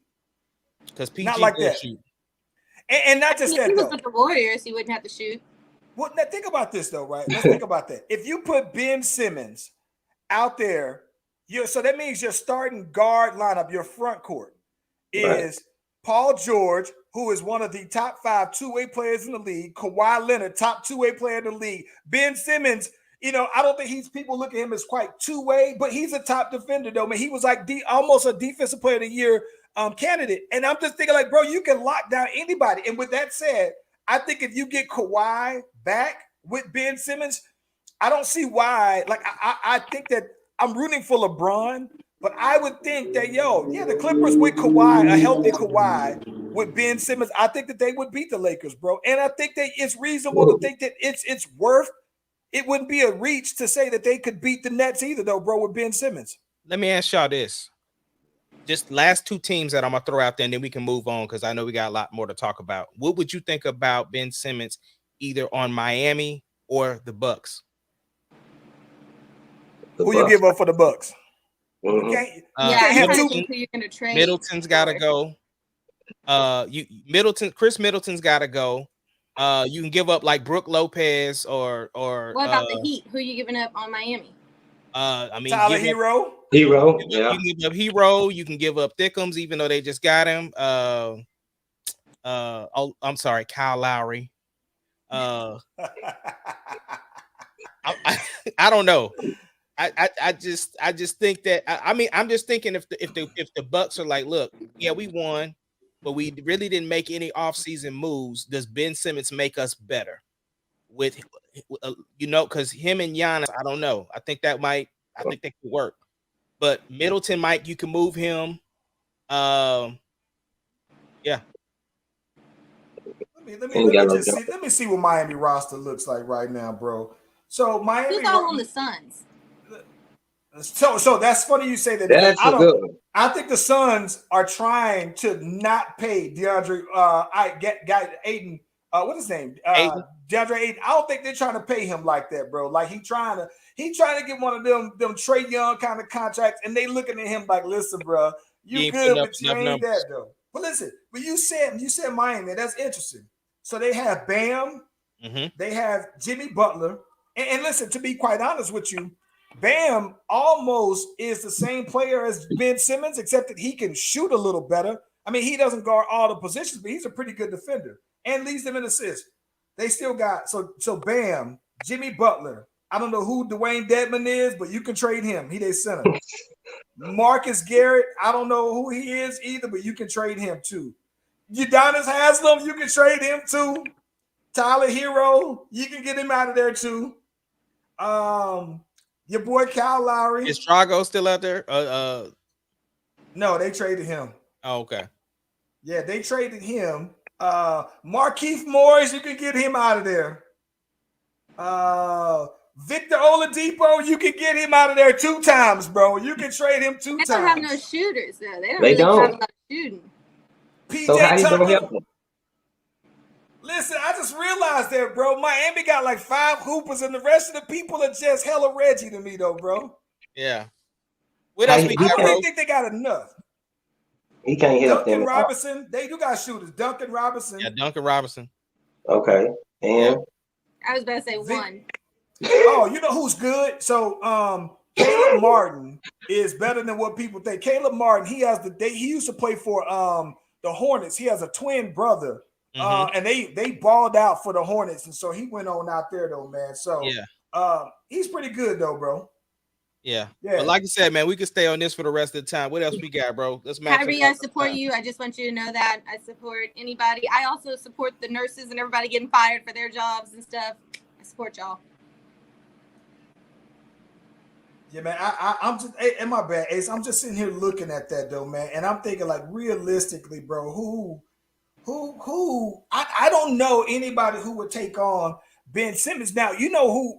Because PG not like that. Shoot. And not just that though. If he though. was with the Warriors, he wouldn't have to shoot. Well, now think about this though, right? Let's think about that. If you put Ben Simmons out there, so that means your starting guard lineup, your front court, is Paul George, who is one of the top 5 two-way players in the league. Kawhi Leonard, top two-way player in the league. Ben Simmons, I don't think people look at him as quite two-way, but he's a top defender though. Man, he was like almost a defensive player of the year candidate. And I'm just thinking like, bro, you can lock down anybody. And with that said, I think if you get Kawhi back with Ben Simmons, I don't see why. Like, I think that I'm rooting for LeBron, but I would think that, the Clippers with Kawhi, a healthy Kawhi with Ben Simmons, I think that they would beat the Lakers, bro. And I think that it's reasonable to think that it's worth. It wouldn't be a reach to say that they could beat the Nets either, though, bro, with Ben Simmons. Let me ask y'all this. Just last 2 teams that I'm going to throw out there, and then we can move on because I know we got a lot more to talk about. What would you think about Ben Simmons either on Miami or the Bucks? Who you give up for the Bucks? Middleton's got to go. Chris Middleton's got to go. You can give up like Brook Lopez or what about the Heat? Who are you giving up on Miami? Tyler Hero. Yeah. You can give up Hero. You can give up Thickums, even though they just got him. I'm sorry, Kyle Lowry. I don't know. I just think that I'm just thinking if the Bucks are like, look, yeah, we won. but we really didn't make any offseason moves. Does Ben Simmons make us better? With because him and Giannis, I don't know. I think that could work. But Middleton, Mike, you can move him. Yeah. Let me see what Miami roster looks like right now, bro. So Miami, who's all on the Suns? So that's funny you say that. That's a good one. I think the Suns are trying to not pay DeAndre. Aiden. What's his name? DeAndre Aiden. I don't think they're trying to pay him like that, bro. Like he trying to get one of them Trae Young kind of contracts, and they looking at him like, listen, bro, you good, but you ain't that though. But listen, but you said Miami. That's interesting. So they have Bam, they have Jimmy Butler, and listen, to be quite honest with you, Bam almost is the same player as Ben Simmons, except that he can shoot a little better. I mean, he doesn't guard all the positions, but he's a pretty good defender and leads them in assists. They still got so Bam, Jimmy Butler. I don't know who Dwayne Dedmon is, but you can trade him. He their center. Marcus Garrett, I don't know who he is either, but you can trade him too. Udonis Haslem, you can trade him too. Tyler Hero, you can get him out of there too. Your boy Kyle Lowry. Is Drago still out there? No, they traded him. Oh, okay. Yeah, they traded him. Markieff Morris, you can get him out of there. Victor Oladipo, you can get him out of there 2 times, bro. You can trade him 2 times. They don't have no shooters, though. They don't They really don't. have a lot of shooting. PJ So how you gonna Tucker. help them? Listen, I just realized that, bro. Miami got like 5 hoopers, and the rest of the people are just hella Reggie to me, though, bro. Yeah. What else we I got, don't bro? even think they got enough. He can't help Duncan them. Robinson, they do got shooters. Duncan Robinson. Yeah, Duncan Robinson. Okay. And I was about to say one. Oh, you know who's good? So Caleb Martin is better than what people think. Caleb Martin, he used to play for the Hornets. He has a twin brother. And they balled out for the Hornets, and so he went on out there though, man. So he's pretty good though, bro. Yeah. But like I said, man, we can stay on this for the rest of the time. What else we got, bro? Let's match Kyrie, I support you. I just want you to know that I support anybody. I also support the nurses and everybody getting fired for their jobs and stuff. I support y'all. Yeah, man. I'm just, and my bad, Ace. I'm just sitting here looking at that though, man, and I'm thinking like realistically, bro, who I don't know anybody who would take on Ben Simmons. Now, who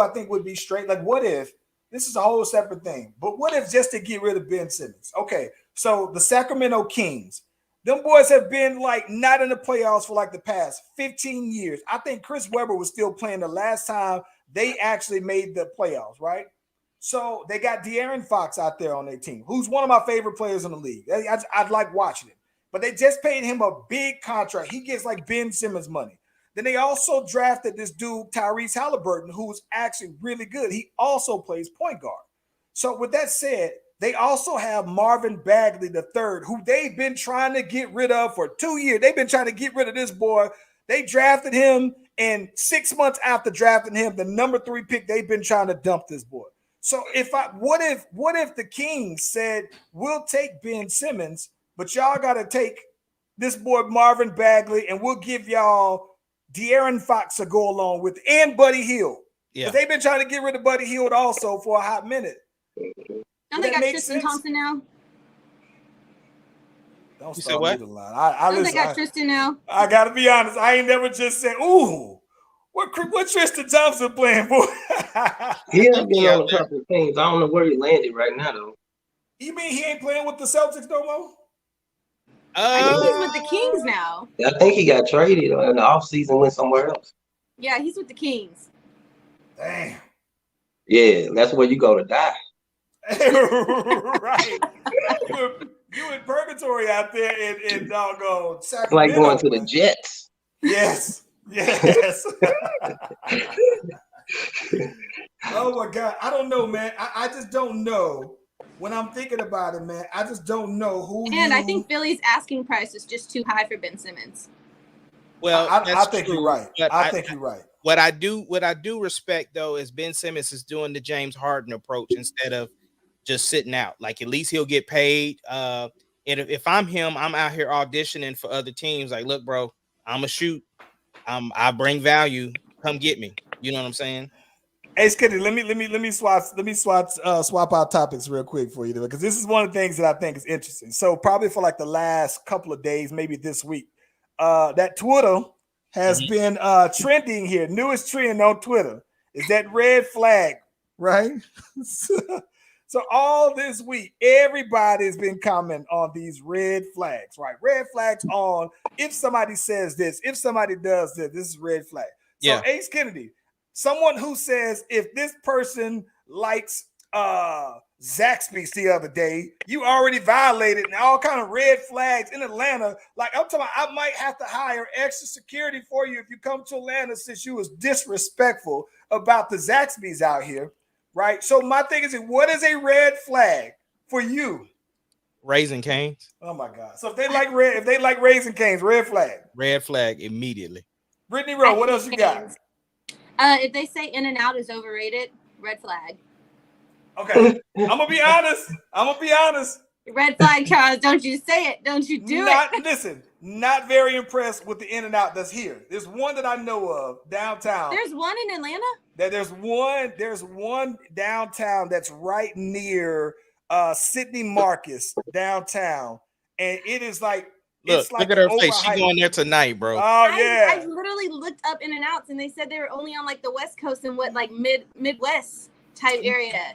I think would be straight. Like, what if this is a whole separate thing? But what if just to get rid of Ben Simmons? Okay, so the Sacramento Kings, them boys have been like not in the playoffs for like the past 15 years. I think Chris Webber was still playing the last time they actually made the playoffs, right? So they got De'Aaron Fox out there on their team, who's one of my favorite players in the league. I'd like watching him. But they just paid him a big contract. He gets like Ben Simmons money. Then they also drafted this dude, Tyrese Halliburton, who's actually really good. He also plays point guard. So with that said, they also have Marvin Bagley III, who they've been trying to get rid of for 2 years. They've been trying to get rid of this boy. They drafted him, and 6 months after drafting him, the number 3 pick, they've been trying to dump this boy. So what if the Kings said, we'll take Ben Simmons, but y'all got to take this boy Marvin Bagley, and we'll give y'all De'Aaron Fox to go along with, and Buddy Hield. Yeah, they've been trying to get rid of Buddy Hield also for a hot minute. Don't they got Tristan Thompson now? Don't you said what? Don't they got Tristan now? I got to be honest. I ain't never just said, ooh, what Tristan Thompson playing for? He has been on a couple of teams. I don't know where he landed right now, though. You mean he ain't playing with the Celtics no more? I think he's with the Kings now. I think he got traded in the offseason, went somewhere else. Yeah, he's with the Kings. Damn. Yeah, that's where you go to die. Right. You in purgatory out there in doggone Sacramento. Like going to the Jets. Yes. Oh my God. I don't know, man. I just don't know. When I'm thinking about it, man, I just don't know who. And I think Philly's asking price is just too high for Ben Simmons. Well, I think you're right. I think you're right. What I do respect though is Ben Simmons is doing the James Harden approach instead of just sitting out. Like at least he'll get paid. And if I'm him, I'm out here auditioning for other teams. Like, look, bro, I'm a shoot. I bring value. Come get me. You know what I'm saying? Hey, Skitty, let me swap out topics real quick for you, because this is one of the things that I think is interesting. So probably for like the last couple of days, maybe this week, that Twitter has been trending here. Newest trend on Twitter is that red flag, right? So all this week, everybody's been commenting on these red flags, right? Red flags on if somebody says this, if somebody does this, this is red flag. So Yeah. Ace Kennedy, someone who says if this person likes Zaxby's the other day, you already violated, and all kind of red flags in Atlanta. Like I'm talking about, I might have to hire extra security for you if you come to Atlanta, since you was disrespectful about the Zaxby's out here, right? So my thing is, what is a red flag for you? Raising Cane's. Oh my God! So if they like Raising Cane's, red flag. Red flag immediately. Brittany Rowe, what else you got? If they say In-N-Out is overrated, red flag. Okay, I'm gonna be honest. Red flag, Charles. Don't you say it. Don't you do it. Listen, not very impressed with the In-N-Out that's here. There's one that I know of downtown. There's one in Atlanta? There's one downtown that's right near Sidney Marcus downtown. And it is like, look at her face. She going there tonight, bro. Oh, yeah. I literally looked up In-N-Outs and they said they were only on like the West Coast and like Midwest type area.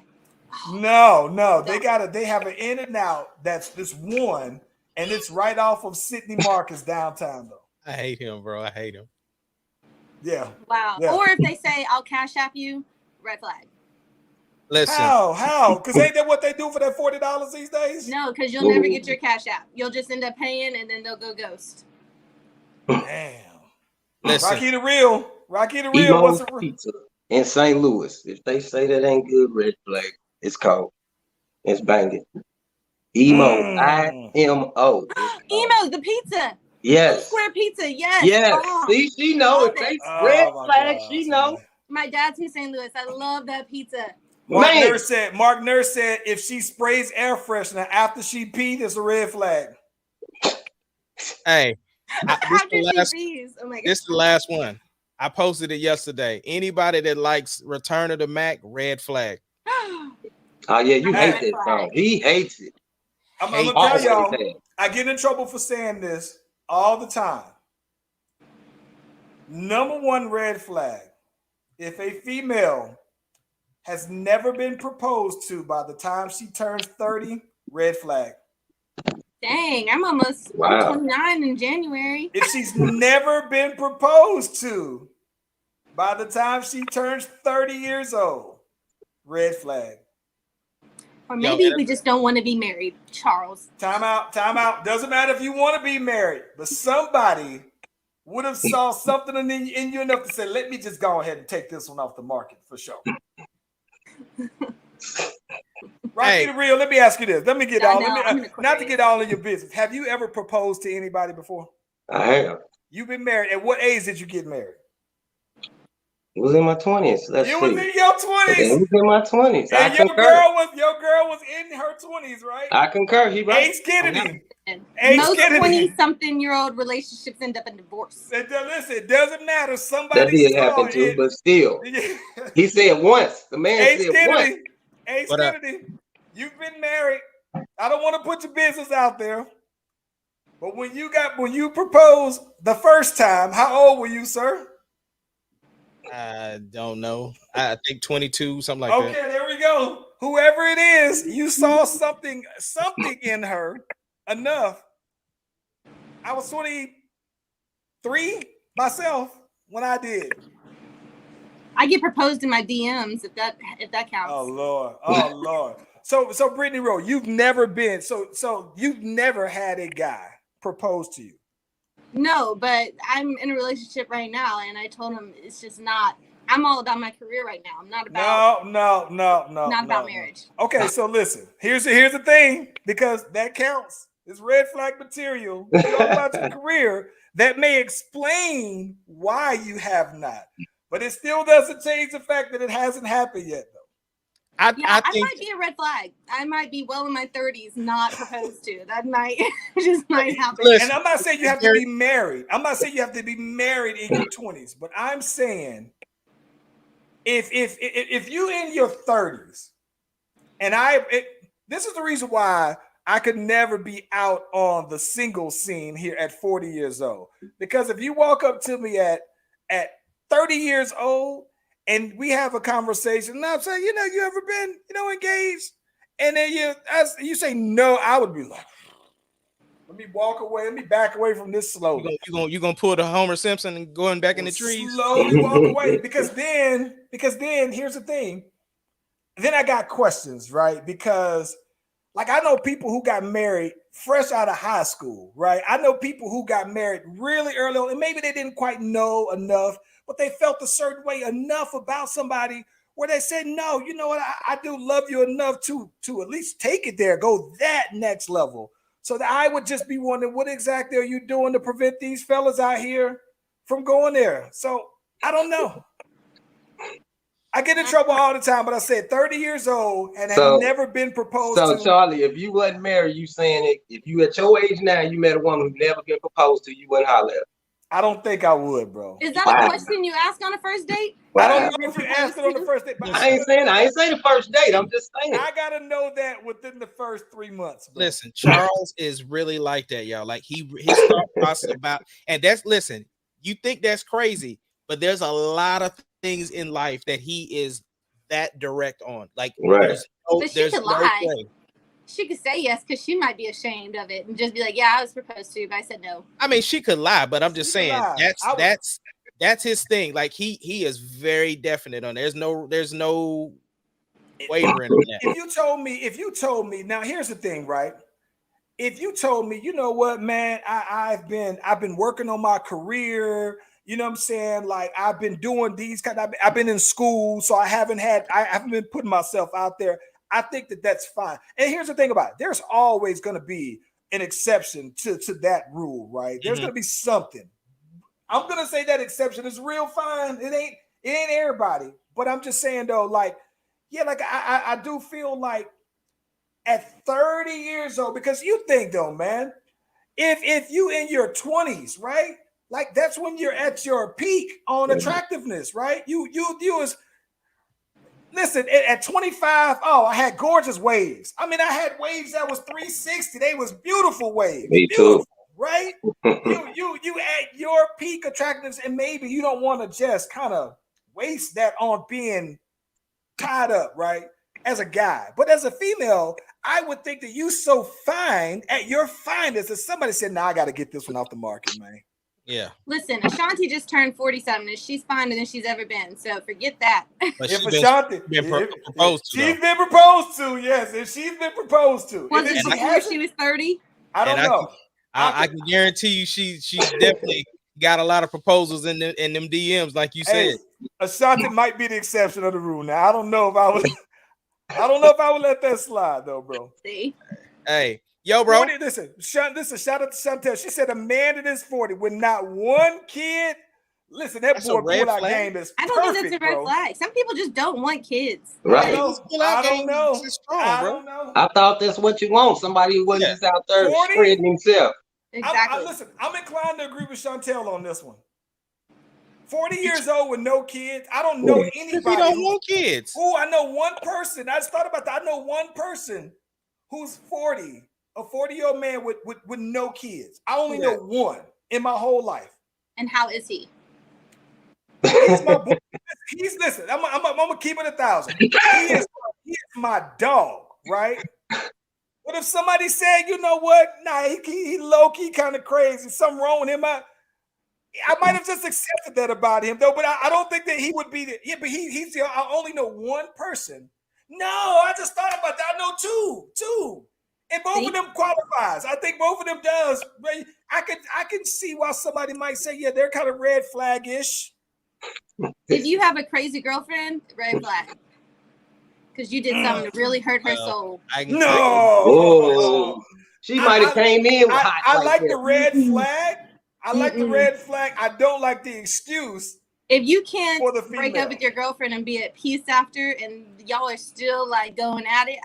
No, they have an In-N-Out that's this one, and it's right off of Sidney Marcus downtown though. I hate him, bro. I hate him. Yeah. Wow. Yeah. Or if they say I'll cash app you, red flag. Listen. How? Because ain't that what they do for that $40 these days? No, because you'll never get your cash app. You'll just end up paying and then they'll go ghost. Damn. Listen. Rocky the Real. What's the pizza in St. Louis? If they say that ain't good, red flag. It's cold. It's banging. Emo. IMO. Emo, the pizza. Yes. Square pizza. Yes. Yes. Oh, See, she know if they red flag, she know. My dad's from St. Louis. I love that pizza. Mark Nurse said if she sprays air freshener after she peed, it's a red flag. Hey, this is the last one. I posted it yesterday. Anybody that likes Return of the Mac, red flag. Oh yeah, you hate that song. He hates it. I'm gonna tell y'all, I get in trouble for saying this all the time. Number one red flag: if a female has never been proposed to by the time she turns 30, red flag. Dang, I'm almost 29 in January. If she's never been proposed to by the time she turns 30 years old, red flag. Or maybe we just don't want to be married, Charles. Time out. Doesn't matter if you want to be married, but somebody would have saw something in you enough to say, let me just go ahead and take this one off the market for sure. Rocky the Real, let me ask you this. Let me get not to get all in your business. Have you ever proposed to anybody before? I have. You've been married. At what age did you get married? It was in my 20s. Was in your 20s. It was in my 20s. And your girl was in her 20s, right? I concur. He right. Ace Kennedy. Most 20-something-year-old relationships end up in divorce. Listen, it doesn't matter. Somebody that did happen too, but still, he said once. The man Ace said Kennedy. once. Ace Kennedy, you've been married. I don't want to put your business out there, but when you proposed the first time, how old were you, sir? I don't know. I think 22, something like that. Okay, there we go. Whoever it is, you saw something in her enough. I was 23 myself when I did. I get proposed in my DMs if that counts. Oh Lord. So Brittany Rowe, you've never had a guy propose to you. No, but I'm in a relationship right now, and I told him it's just not. I'm all about my career right now. I'm not about not about marriage. Okay, so listen. Here's the thing, because that counts. It's red flag material. It's all about your career. That may explain why you have not, but it still doesn't change the fact that it hasn't happened yet, though. I think might be a red flag. I might be well in my 30s, not proposed to. That might just might happen. Listen, And I'm not saying you have to be married. I'm not saying you have to be married in your 20s, but I'm saying if you in your 30s, and this is the reason why I could never be out on the single scene here at 40 years old. Because if you walk up to me at 30 years old and we have a conversation, and I'm saying, you ever been, engaged? And then you say no, I would be like, let me walk away, let me back away from this slowly. You gonna pull the Homer Simpson and going back in the trees? Slowly walk away. Because then here's the thing. Then I got questions, right? Because like I know people who got married fresh out of high school, right? I know people who got married really early on, and maybe they didn't quite know enough, but they felt a certain way enough about somebody where they said, no, you know what? I do love you enough to at least take it there, go that next level. So that I would just be wondering, what exactly are you doing to prevent these fellas out here from going there? So I don't know. I get in trouble all the time, but I said 30 years old and have never been proposed to. So, Charlie, if you wasn't married, you saying it, if you at your age now, you met a woman who never been proposed to, you wouldn't holler at her. I don't think I would, bro. Is that a question you ask on a first date? I don't know if you asked it on the first date. But I ain't saying the first date. I'm just saying. I got to know that within the first 3 months. Bro. Listen, Charles is really like that, y'all. Like his thought process about, and listen, you think that's crazy, but there's a lot of things in life that he is that direct on. Like, right. There's no way. She could say yes because she might be ashamed of it and just be like, yeah, I was proposed to, but I said no. I mean, she could lie, but I'm just saying that's his thing. Like he is very definite on. There's no wavering on that. If you told me, now here's the thing, right? If you told me, you know what, man, I've been working on my career. You know what I'm saying? Like I've been doing these I've been in school, so I haven't been putting myself out there. I think that's fine. And here's the thing about it. There's always going to be an exception to that rule, right? There's going to be something. I'm going to say that exception is real fine. It ain't everybody. But I'm just saying though, like, yeah, like I do feel like at 30 years old, because you think though, man, if you in your 20s, right? Like that's when you're at your peak on attractiveness, right? You was listen at 25. Oh, I had gorgeous waves. I mean, I had waves that was 360. They was beautiful waves. Me beautiful, too. Right? you at your peak attractiveness, and maybe you don't want to just kind of waste that on being tied up, right? As a guy, but as a female, I would think that you so fine at your finest that somebody said, "Nah, I got to get this one off the market, man." Yeah. Listen, Ashanti just turned 47 and she's finer than she's ever been. So forget that. But if Ashanti been proposed to, she's been proposed to, yes, and she's been proposed to. Was it before she was 30? I don't know. I can guarantee you, she definitely got a lot of proposals in them DMs, like you said. Ashanti might be the exception of the rule. Now I don't know if I would. I don't know if I would let that slide though, bro. See. Hey. Yo, bro. Listen, shout out to Chantel. She said a man that is 40 with not one kid. Listen, that boy pull-out game is perfect, I don't think that's a red flag. Some people just don't want kids. Right. I don't know. I don't know. I thought that's what you want. Somebody who wasn't just out there 40? spreading himself. Exactly. Listen, I'm inclined to agree with Chantel on this one. 40 years old with no kids. I don't know anybody. You don't want kids. Oh, I know one person. I just thought about that. I know one person who's 40. A 40-year-old man with no kids. I only know one in my whole life. And how is he? He's my boy. Listen. I'm gonna keep it 1,000. He is my dog, right? But if somebody said, you know what? Nah, he low key kind of crazy. Something wrong with him. I might have just accepted that about him though. But I don't think that he would be. But he's. I only know one person. No, I just thought about that. I know two. And both of them qualifies. I think both of them does. I can see why somebody might say, yeah, they're kind of red flag-ish. If you have a crazy girlfriend, red flag. Because you did something to really hurt her soul. No. She might have came in with hot. I like the red flag. I like the red flag. I don't like the excuse. If you can't For the break female. up with your girlfriend and be at peace after, and y'all are still like going at it,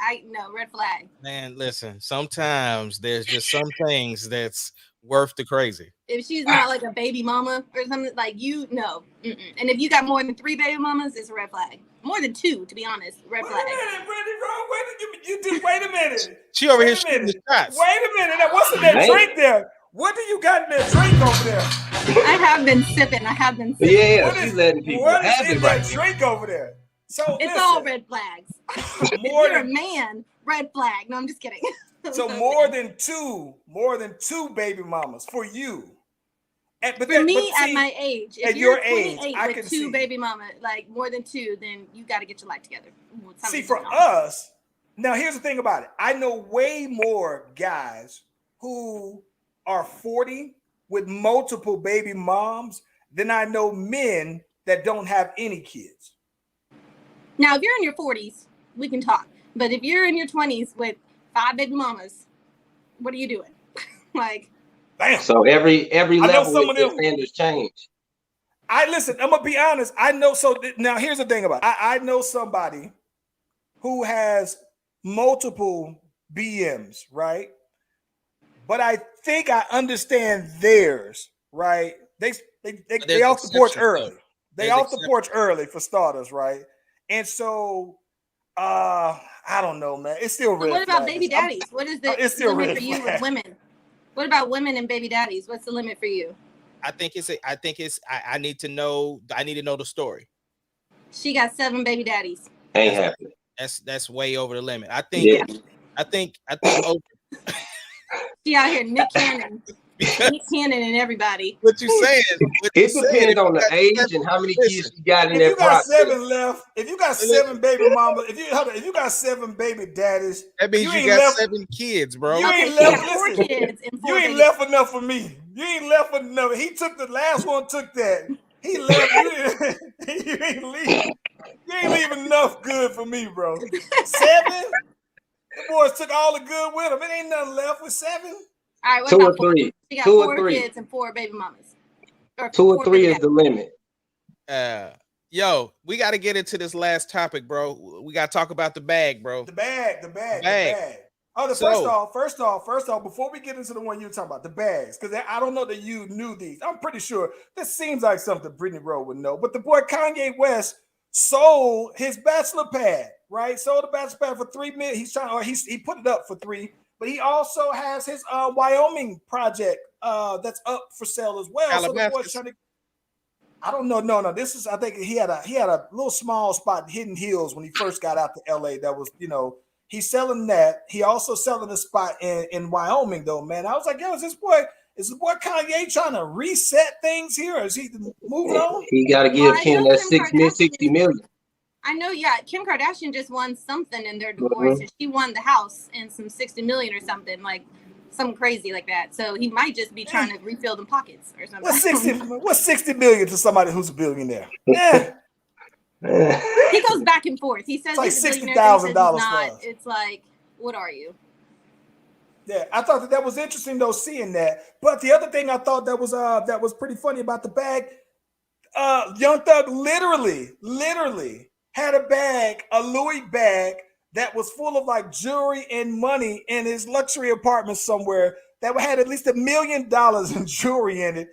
red flag. Man, listen, sometimes there's just some things that's worth the crazy. If she's not like a baby mama or something, like no. And if you got more than 3 baby mamas, it's a red flag. More than 2, to be honest, red Wait flag. a minute, wait a minute. She over Wait here a shooting the minute. shots. Wait a minute. Now, what's in that Man. drink there? What do you got in that drink over there? I have been sipping. Yeah, What she's is- letting people what have is it in right that drink over there? So It's listen, all red flags. If more you're a than man, red flag. No, I'm just kidding. so more than two baby mamas for you. For me, at my age, if at you're your age, 28 I with can 2 see. baby mama, like more than 2, then you got to get your life together. See, for us, now here's the thing about it. I know way more guys who are 40 with multiple baby moms than I know men that don't have any kids. Now, if you're in your 40s, we can talk. But if you're in your 20s with 5 baby mamas, what are you doing? Like, damn. So every level some of the them- standards change. Listen, I'm gonna be honest. I know. So now here's the thing about it. I know somebody who has multiple BMs, right? But I think I understand theirs, right? They off the porch early. They off the porch early for starters, right? And so I don't know, man. It's still red. what about flags. baby daddies? What is the it's still limit red for you flag. with women? What about women and baby daddies? What's the limit for you? I need to know the story. She got 7 baby daddies. Ain't happening. That's way over the limit. I think over, She out here Nick Cannon and everybody. what you saying? It depends on the age and how many kids you got in If that you got process. 7 left, if you got 7 baby mamas, if you got 7 baby daddies, That means you ain't got left, 7 kids, bro. You ain't she left. got 4 Listen, kids and 4 you ain't baby left enough for me. You ain't left enough. He took the last one. Took that. He left. You ain't leave. You ain't leaving enough good for me, bro. 7. The boys took all the good with them. It ain't nothing left with 7. All right, what 2 about or 3. She got 2 or 4 3. kids and 4 baby mamas. 2 or 4 3 baby is the limit. Yo, we got to get into this last topic, bro. We got to talk about the bag, bro. The bag. Oh, first off, before we get into the one you're talking about, the bags, because I don't know that you knew these. I'm pretty sure this seems like something Brittany Rowe would know. But the boy Kanye West sold his bachelor pad, right? Sold the bachelor pad for $3 million. He put it up for 3, but he also has his Wyoming project that's up for sale as well. So the boy's trying to. I don't know. No. This is. I think he had a little small spot, Hidden Hills, when he first got out to LA. That was, he's selling that. He also selling a spot in Wyoming, though, man. I was like, yo, is this boy Kanye trying to reset things here? Or is he moving on? He got to give Kim that 60 million. I know, yeah. Kim Kardashian just won something in their divorce, and she won the house and some 60 million or something, like something crazy like that. So he might just be trying to refill them pockets or something. What's 60 million to somebody who's a billionaire? Yeah. He goes back and forth. He says it's like he's a billionaire, he says $60,000 he's not. for us. It's like, what are you? Yeah, I thought that was interesting though, seeing that. But the other thing I thought that was pretty funny about the bag, Young Thug literally had a bag, a Louis bag that was full of like jewelry and money in his luxury apartment somewhere that had at least $1 million in jewelry in it.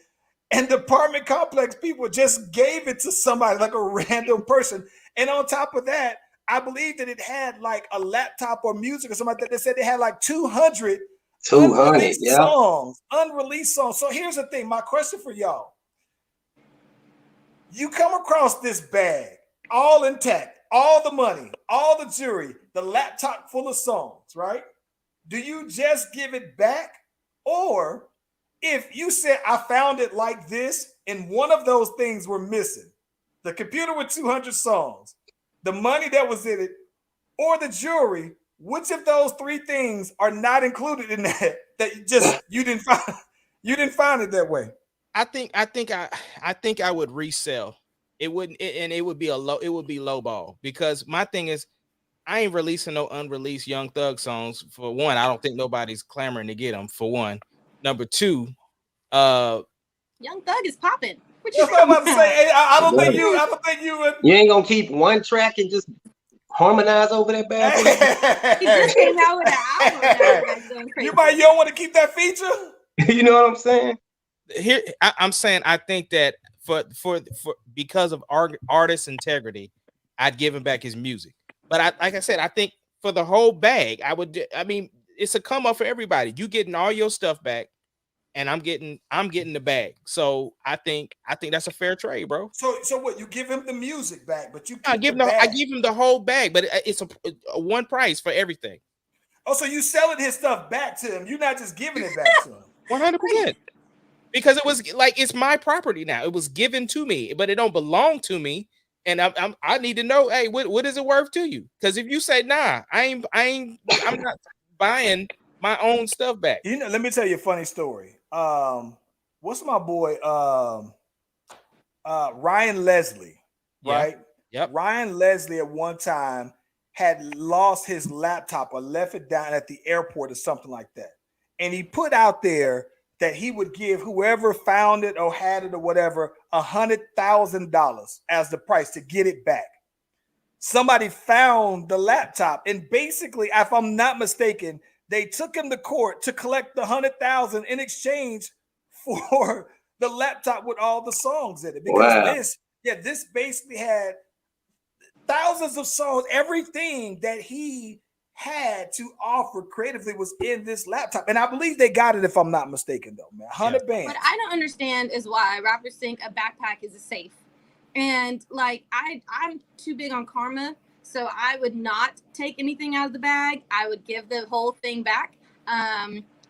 And the apartment complex people just gave it to somebody, like a random person. And on top of that, I believe that it had like a laptop or music or something like that. They said they had like 200 unreleased songs. So here's the thing. My question for y'all. You come across this bag, all intact, all the money, all the jewelry, the laptop full of songs, right? Do you just give it back? Or if you said, I found it like this, and one of those things were missing, the computer with 200 songs, the money that was in it, or the jewelry, which of those 3 things are not included in that you didn't find it that way? I think I would resell. It would be low ball, because my thing is, I ain't releasing no unreleased Young Thug songs. For one, I don't think nobody's clamoring to get them. For one, number 2, Young Thug is popping. What you That's what I'm about talking to say. Hey, I don't think Yeah. you. I don't think you would. You ain't gonna keep one track and just harmonize over that bad boy. He just came out with an album that everybody's going crazy. You don't want to keep that feature? You know what I'm saying? Here, I'm saying I think that for because of artist integrity, I'd give him back his music. But like I said, I think for the whole bag, I mean, it's a come up for everybody. You getting all your stuff back, and I'm getting the bag. So I think that's a fair trade, bro. So what? You give him the music back, but you I keep give the bag. I give him the whole bag, but it's a one price for everything. Oh, so you selling his stuff back to him? You're not just giving it back to him. 100%. Because it was like it's my property now. It was given to me, but it don't belong to me. And I need to know, hey, what is it worth to you? Because if you say nah, I'm not buying my own stuff back. You know, let me tell you a funny story. What's my boy? Ryan Leslie, right? Yep. Ryan Leslie at one time had lost his laptop or left it down at the airport or something like that. And he put out there that he would give whoever found it or had it or whatever $100,000 as the price to get it back. Somebody found the laptop, and basically, if I'm not mistaken, they took him to court to collect the $100,000 in exchange for the laptop with all the songs in it. Because this basically had thousands of songs. Everything that he had to offer creatively was in this laptop, and I believe they got it, if I'm not mistaken, though, man. 100 bands. What I don't understand is why rappers think a backpack is a safe. And like I'm too big on karma, so I would not take anything out of the bag. I would give the whole thing back,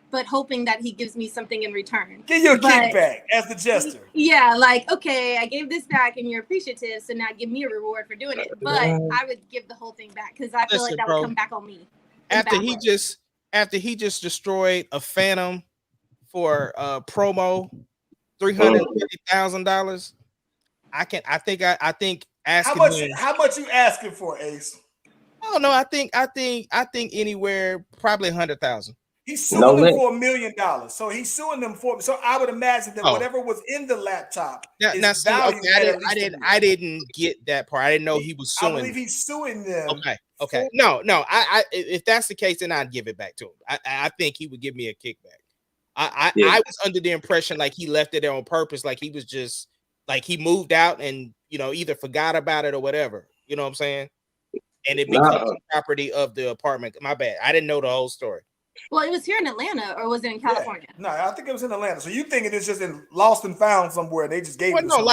but hoping that he gives me something in return. Give you a kickback as the jester. Yeah, like, okay, I gave this back and you're appreciative, so now give me a reward for doing it. But I would give the whole thing back because I feel like that would come back on me. After he just destroyed a Phantom for promo, $350,000. I think asking how much you asking for, Ace? I don't know. I think anywhere probably 100,000. He's suing them for $1 million. So he's suing them for. So I would imagine that whatever was in the laptop is valued. I didn't get that part. I didn't know he was suing. I believe he's suing them. Okay. No. I if that's the case, then I'd give it back to him. I think he would give me a kickback. I was under the impression like he left it there on purpose, like he was just like he moved out and either forgot about it or whatever. You know what I'm saying? And it becomes property of the apartment. My bad. I didn't know the whole story. Well, it was here in Atlanta, or was it in California? No, I think it was in Atlanta. So you think it is just lost and found somewhere? They just gave it. No,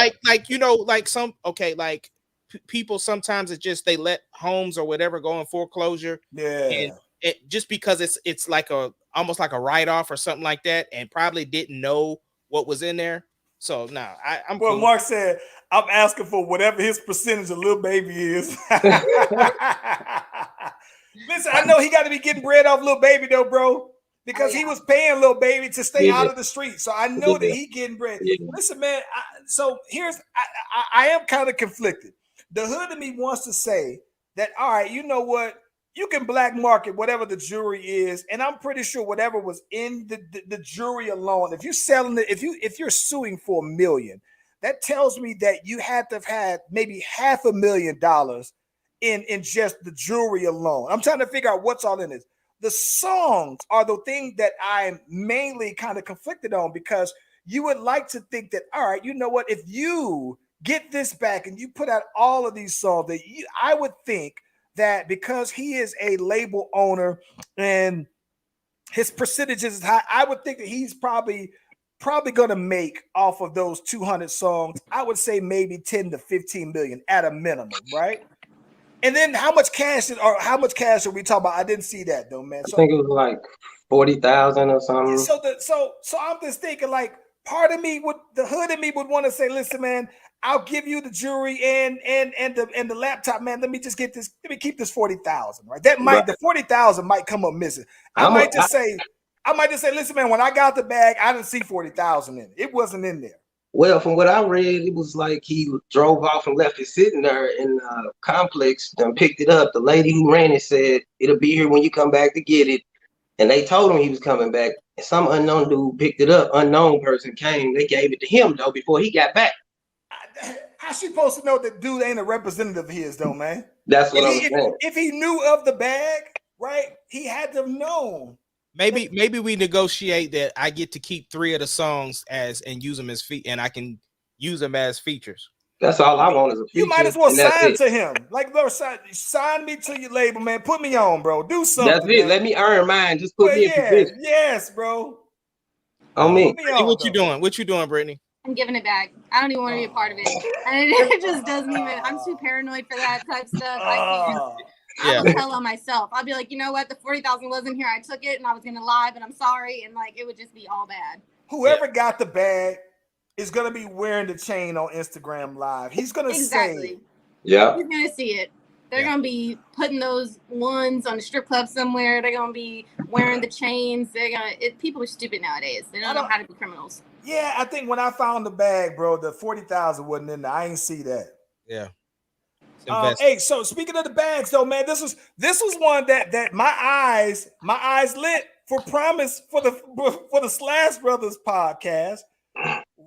people sometimes it's just they let homes or whatever go in foreclosure. Yeah. And it just because it's like almost like a write-off or something like that, and probably didn't know what was in there. So I'm well, cool. Mark said, I'm asking for whatever his percentage of Lil Baby is. Listen, I know he got to be getting bread off Lil Baby though, bro, because he was paying Lil Baby to stay out of the street. So I know that he getting bread. Listen, man. I am kind of conflicted. The hood of me wants to say that, all right, you know what? You can black market whatever the jury is, and I'm pretty sure whatever was in the jury alone. If you're selling it, if you're suing for $1 million, that tells me that you had to have had maybe $500,000 in just the jury alone. I'm trying to figure out what's all in this. The songs are the thing that I'm mainly kind of conflicted on, because you would like to think that, all right, you know what? If you get this back and you put out all of these songs, that I would think that because he is a label owner and his percentages is high, I would think that he's probably going to make off of those 200 songs, I would say maybe 10 to 15 million at a minimum, right? And then how much cash are we talking about? I didn't see that though, man. So, I think it was like 40,000 or something. So I'm just thinking, like, part of me the hood of me would want to say, listen, man, I'll give you the jewelry and the laptop, man. Let me just get this. Let me keep this 40,000, right? The 40,000 might come up missing. I might just say, listen, man, when I got the bag, I didn't see 40,000 in it. It wasn't in there. Well, from what I read, it was like he drove off and left it sitting there in the complex and picked it up. The lady who ran it said, it'll be here when you come back to get it. And they told him he was coming back. And some unknown dude picked it up. Unknown person came. They gave it to him, though, before he got back. How's she supposed to know that dude ain't a representative of his, though, man? That's what I'm saying. If he knew of the bag, right, he had to have known. Maybe we negotiate that I get to keep 3 of the songs and use them as and I can use them as features. That's all I want is a feature. You might as well sign to him. Like, bro, sign me to your label, man. Put me on, bro. Do something. That's it. Man. Let me earn mine. Just put me in position. Yes, bro. On me. What you doing? What you doing, Brittany? I'm giving it back. I don't even want to be a part of it. And it just doesn't even. I'm too paranoid for that type stuff. I will tell on myself. I'll be like, you know what? The 40,000 wasn't here. I took it and I was gonna lie, but I'm sorry. And like, it would just be all bad. Whoever got the bag is gonna be wearing the chain on Instagram Live. He's gonna say, yeah, he's gonna see it. They're gonna be putting those ones on the strip club somewhere. They're gonna be wearing the chains. People are stupid nowadays. They don't know how to be criminals. Yeah, I think when I found the bag, bro, the 40,000 wasn't in there. I ain't see that. Yeah. Hey, so speaking of the bags, though, man, this was one that my eyes lit for promise for the Slash Brothers podcast.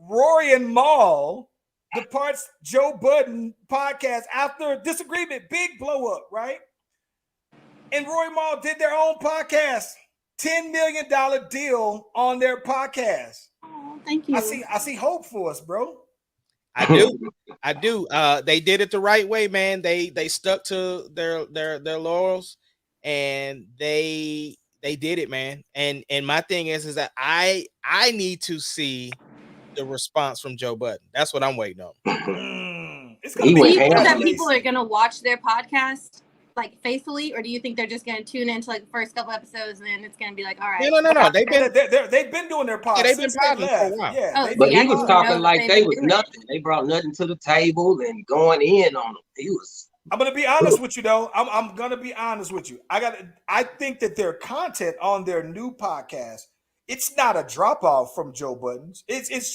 Rory and Mal departs Joe Budden podcast after disagreement, big blow up, right? And Rory Mal did their own podcast, $10 million deal on their podcast. Oh, thank you. I see hope for us, bro. I do. They did it the right way, man. They stuck to their laurels, and they did it, man. And my thing is that I need to see the response from Joe Budden. That's what I'm waiting on. It's gonna be. Do you think that people are gonna watch their podcast like faithfully, or do you think they're just gonna tune into like the first couple episodes and then it's gonna be like, all right? No. They've been doing their podcast. They've been podding for a while. Yeah, but he was talking like they was nothing. They brought nothing to the table and going in on them. He was. I'm gonna be honest with you though. I'm gonna be honest with you. I think that their content on their new podcast, it's not a drop off from Joe Budden's. It's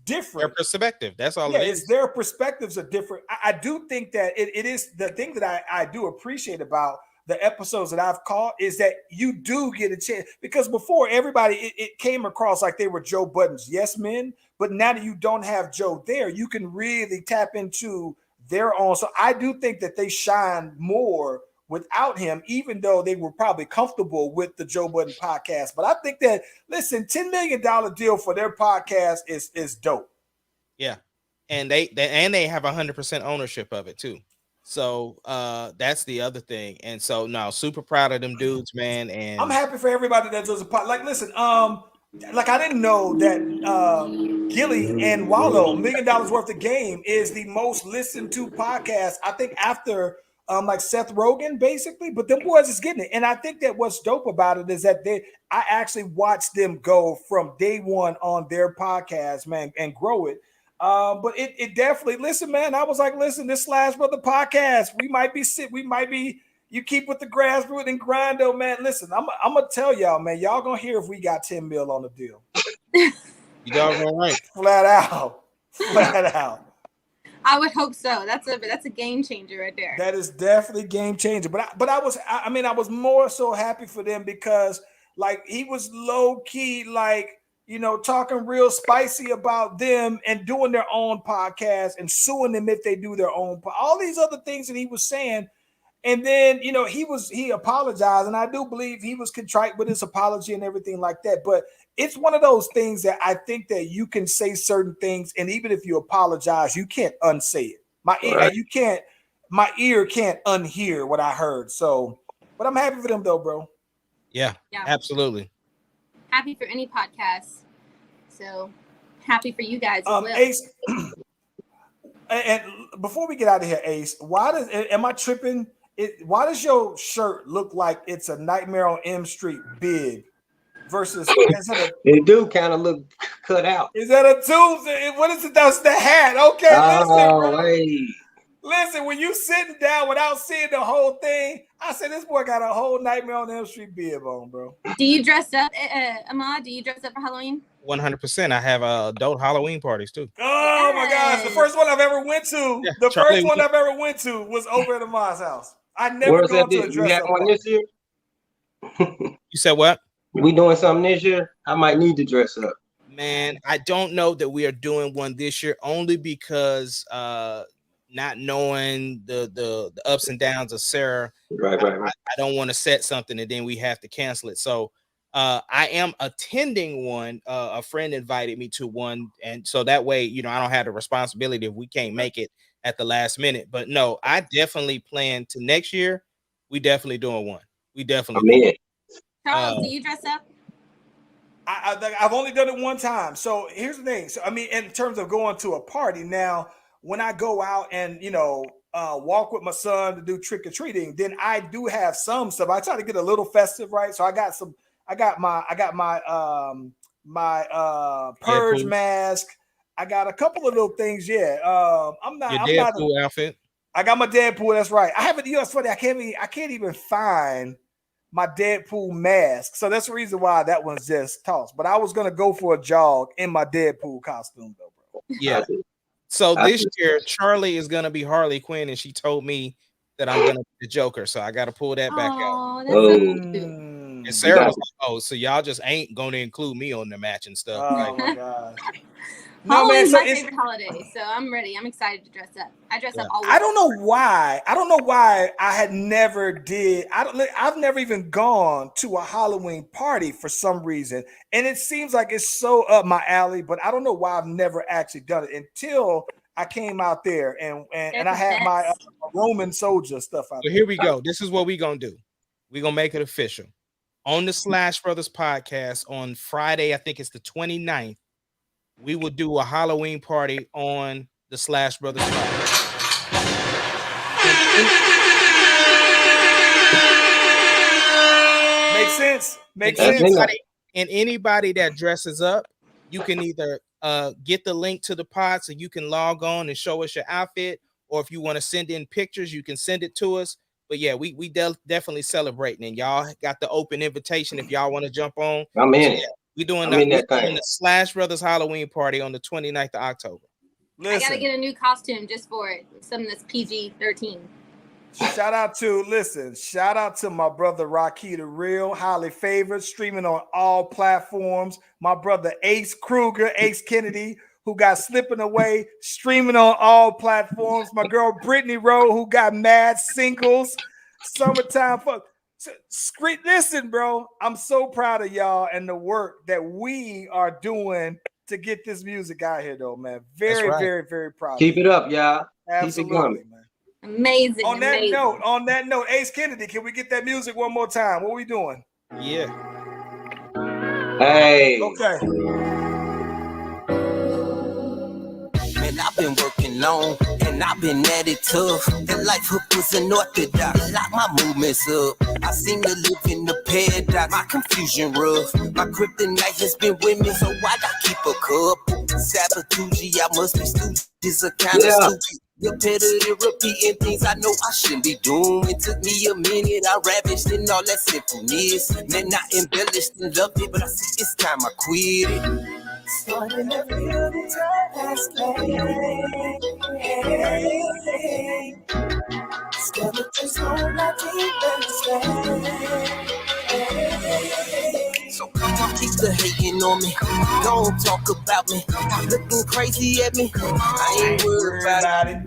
different. Their perspective. That's all. Yeah, it is. it's their perspectives are different. I do think that it is the thing that I do appreciate about the episodes that I've caught is that you do get a chance, because before everybody it came across like they were Joe Budden's yes men, but now that you don't have Joe there, you can really tap into their own. So I do think that they shine more without him, even though they were probably comfortable with the Joe Budden podcast. But I think that, listen, $10 million deal for their podcast is dope. Yeah. And they have 100% ownership of it too. So that's the other thing. And so no, super proud of them dudes, man. And I'm happy for everybody that does a pod. Like, listen, like I didn't know that Gilly and Wallow $1 million worth of game is the most listened to podcast, I think, after like Seth Rogen, basically. But them boys is getting it. And I think that what's dope about it is that I actually watched them go from day one on their podcast, man, and grow it. But it definitely, listen, man, I was like, listen, this Slash Brother podcast, we might be you keep with the grassroots and grind, though, man. Listen, I'm gonna tell y'all, man, y'all gonna hear if we got 10 mil on the deal. You doggone right. Flat out. I would hope so. That's a game changer right there. That is definitely game changer. But I was more so happy for them because like he was low key, like, you know, talking real spicy about them and doing their own podcast and suing them if they do their own. All these other things that he was saying. And then, you know, he apologized, and I do believe he was contrite with his apology and everything like that. But it's one of those things that I think that you can say certain things, and even if you apologize, you can't unsay it. My ear can't unhear what I heard. So, but I'm happy for them though, bro. Yeah. Absolutely. Happy for any podcast. So happy for you guys as well. Ace, and before we get out of here, Ace, am I tripping? Why does your shirt look like it's a Nightmare on Elm Street big versus? It do kind of look cut out. Is that a tomb? What is it? That's the hat. Okay, listen. When you sitting down without seeing the whole thing, I said this boy got a whole Nightmare on Elm Street bib on, bro. Do you dress up, Ahmad? Do you dress up for Halloween? 100%. I have adult Halloween parties too. Oh my gosh! The first one I've ever went to. Yeah, the first one I've ever went to was over at Ahmad's house. I never go to a dress up. One this year? You said what? We doing something this year? I might need to dress up. Man, I don't know that we are doing one this year only because not knowing the ups and downs of Sarah. Right. I don't want to set something and then we have to cancel it. So I am attending one. A friend invited me to one, and so that way, I don't have the responsibility if we can't make it at the last minute. But no, I definitely plan to next year. We definitely doing one. We definitely I'm doing in. Charles, do you dress up? I've only done it one time. So here's the thing. So I mean, in terms of going to a party now, when I go out and walk with my son to do trick or treating, then I do have some stuff. I try to get a little festive, right? So I got my purge Deadpool. mask. I got a couple of little things. Yeah. I'm Your not. Deadpool outfit. I got my Deadpool. That's right. I haven't. It's funny. I can't even find my Deadpool mask. So that's the reason why that one's just tossed. But I was gonna go for a jog in my Deadpool costume, though, bro. Yeah. So this year, Charlie is gonna be Harley Quinn, and she told me that I'm gonna be the Joker. So I got to pull that back out. Oh, that's so cute. And Sarah was like, "Oh, so y'all just ain't gonna include me on the matching stuff?" Oh my god. Halloween's my favorite holiday, so I'm ready. I'm excited to dress up. I dress up always. I don't know why I had never did. I've never even gone to a Halloween party for some reason, and it seems like it's so up my alley. But I don't know why I've never actually done it until I came out there and I had my Roman soldier stuff out. So here we go. This is what we're gonna do. We're gonna make it official on the Slash Brothers podcast on Friday. I think it's the 29th. We will do a Halloween party on the Slash Brothers podcast. Makes sense. Anybody that dresses up, you can either get the link to the pod so you can log on and show us your outfit, or if you want to send in pictures, you can send it to us. But yeah, we definitely celebrating, and y'all got the open invitation if y'all want to jump on. I'm in. So, yeah, we're doing the Slash Brothers Halloween party on the 29th of October. I gotta get a new costume just for it. Something that's PG-13. Shout out to my brother Rocky the Real, highly favored, streaming on all platforms. My brother Ace Kennedy, who got Slipping Away, streaming on all platforms. My girl Brittany Rowe, who got mad singles. Summertime fuck. Listen, bro, I'm so proud of y'all and the work that we are doing to get this music out here, though, man. Very, very, very proud. Keep it up, y'all. Absolutely, keep it coming, man. Amazing. On that note, Ace Kennedy, can we get that music one more time? What are we doing? Yeah. Hey. Okay. Man, I've been working long and I've been at it tough. And life hook was unorthodox. Lock my movements up. I seem to live in the paradox. My confusion rough. My kryptonite has been with me, so why'd I keep a couple? Sabotage, I must be stooges, a kind of stupid. Repetitive, repeating things I know I shouldn't be doing. It took me a minute, I ravished in all that sinfulness. Man, I embellished and loved it, but I see it's time I quit it. Starting every other time skeletons on my so come on, keep the hating on me. Don't talk about me. Looking crazy at me. I ain't worried about it.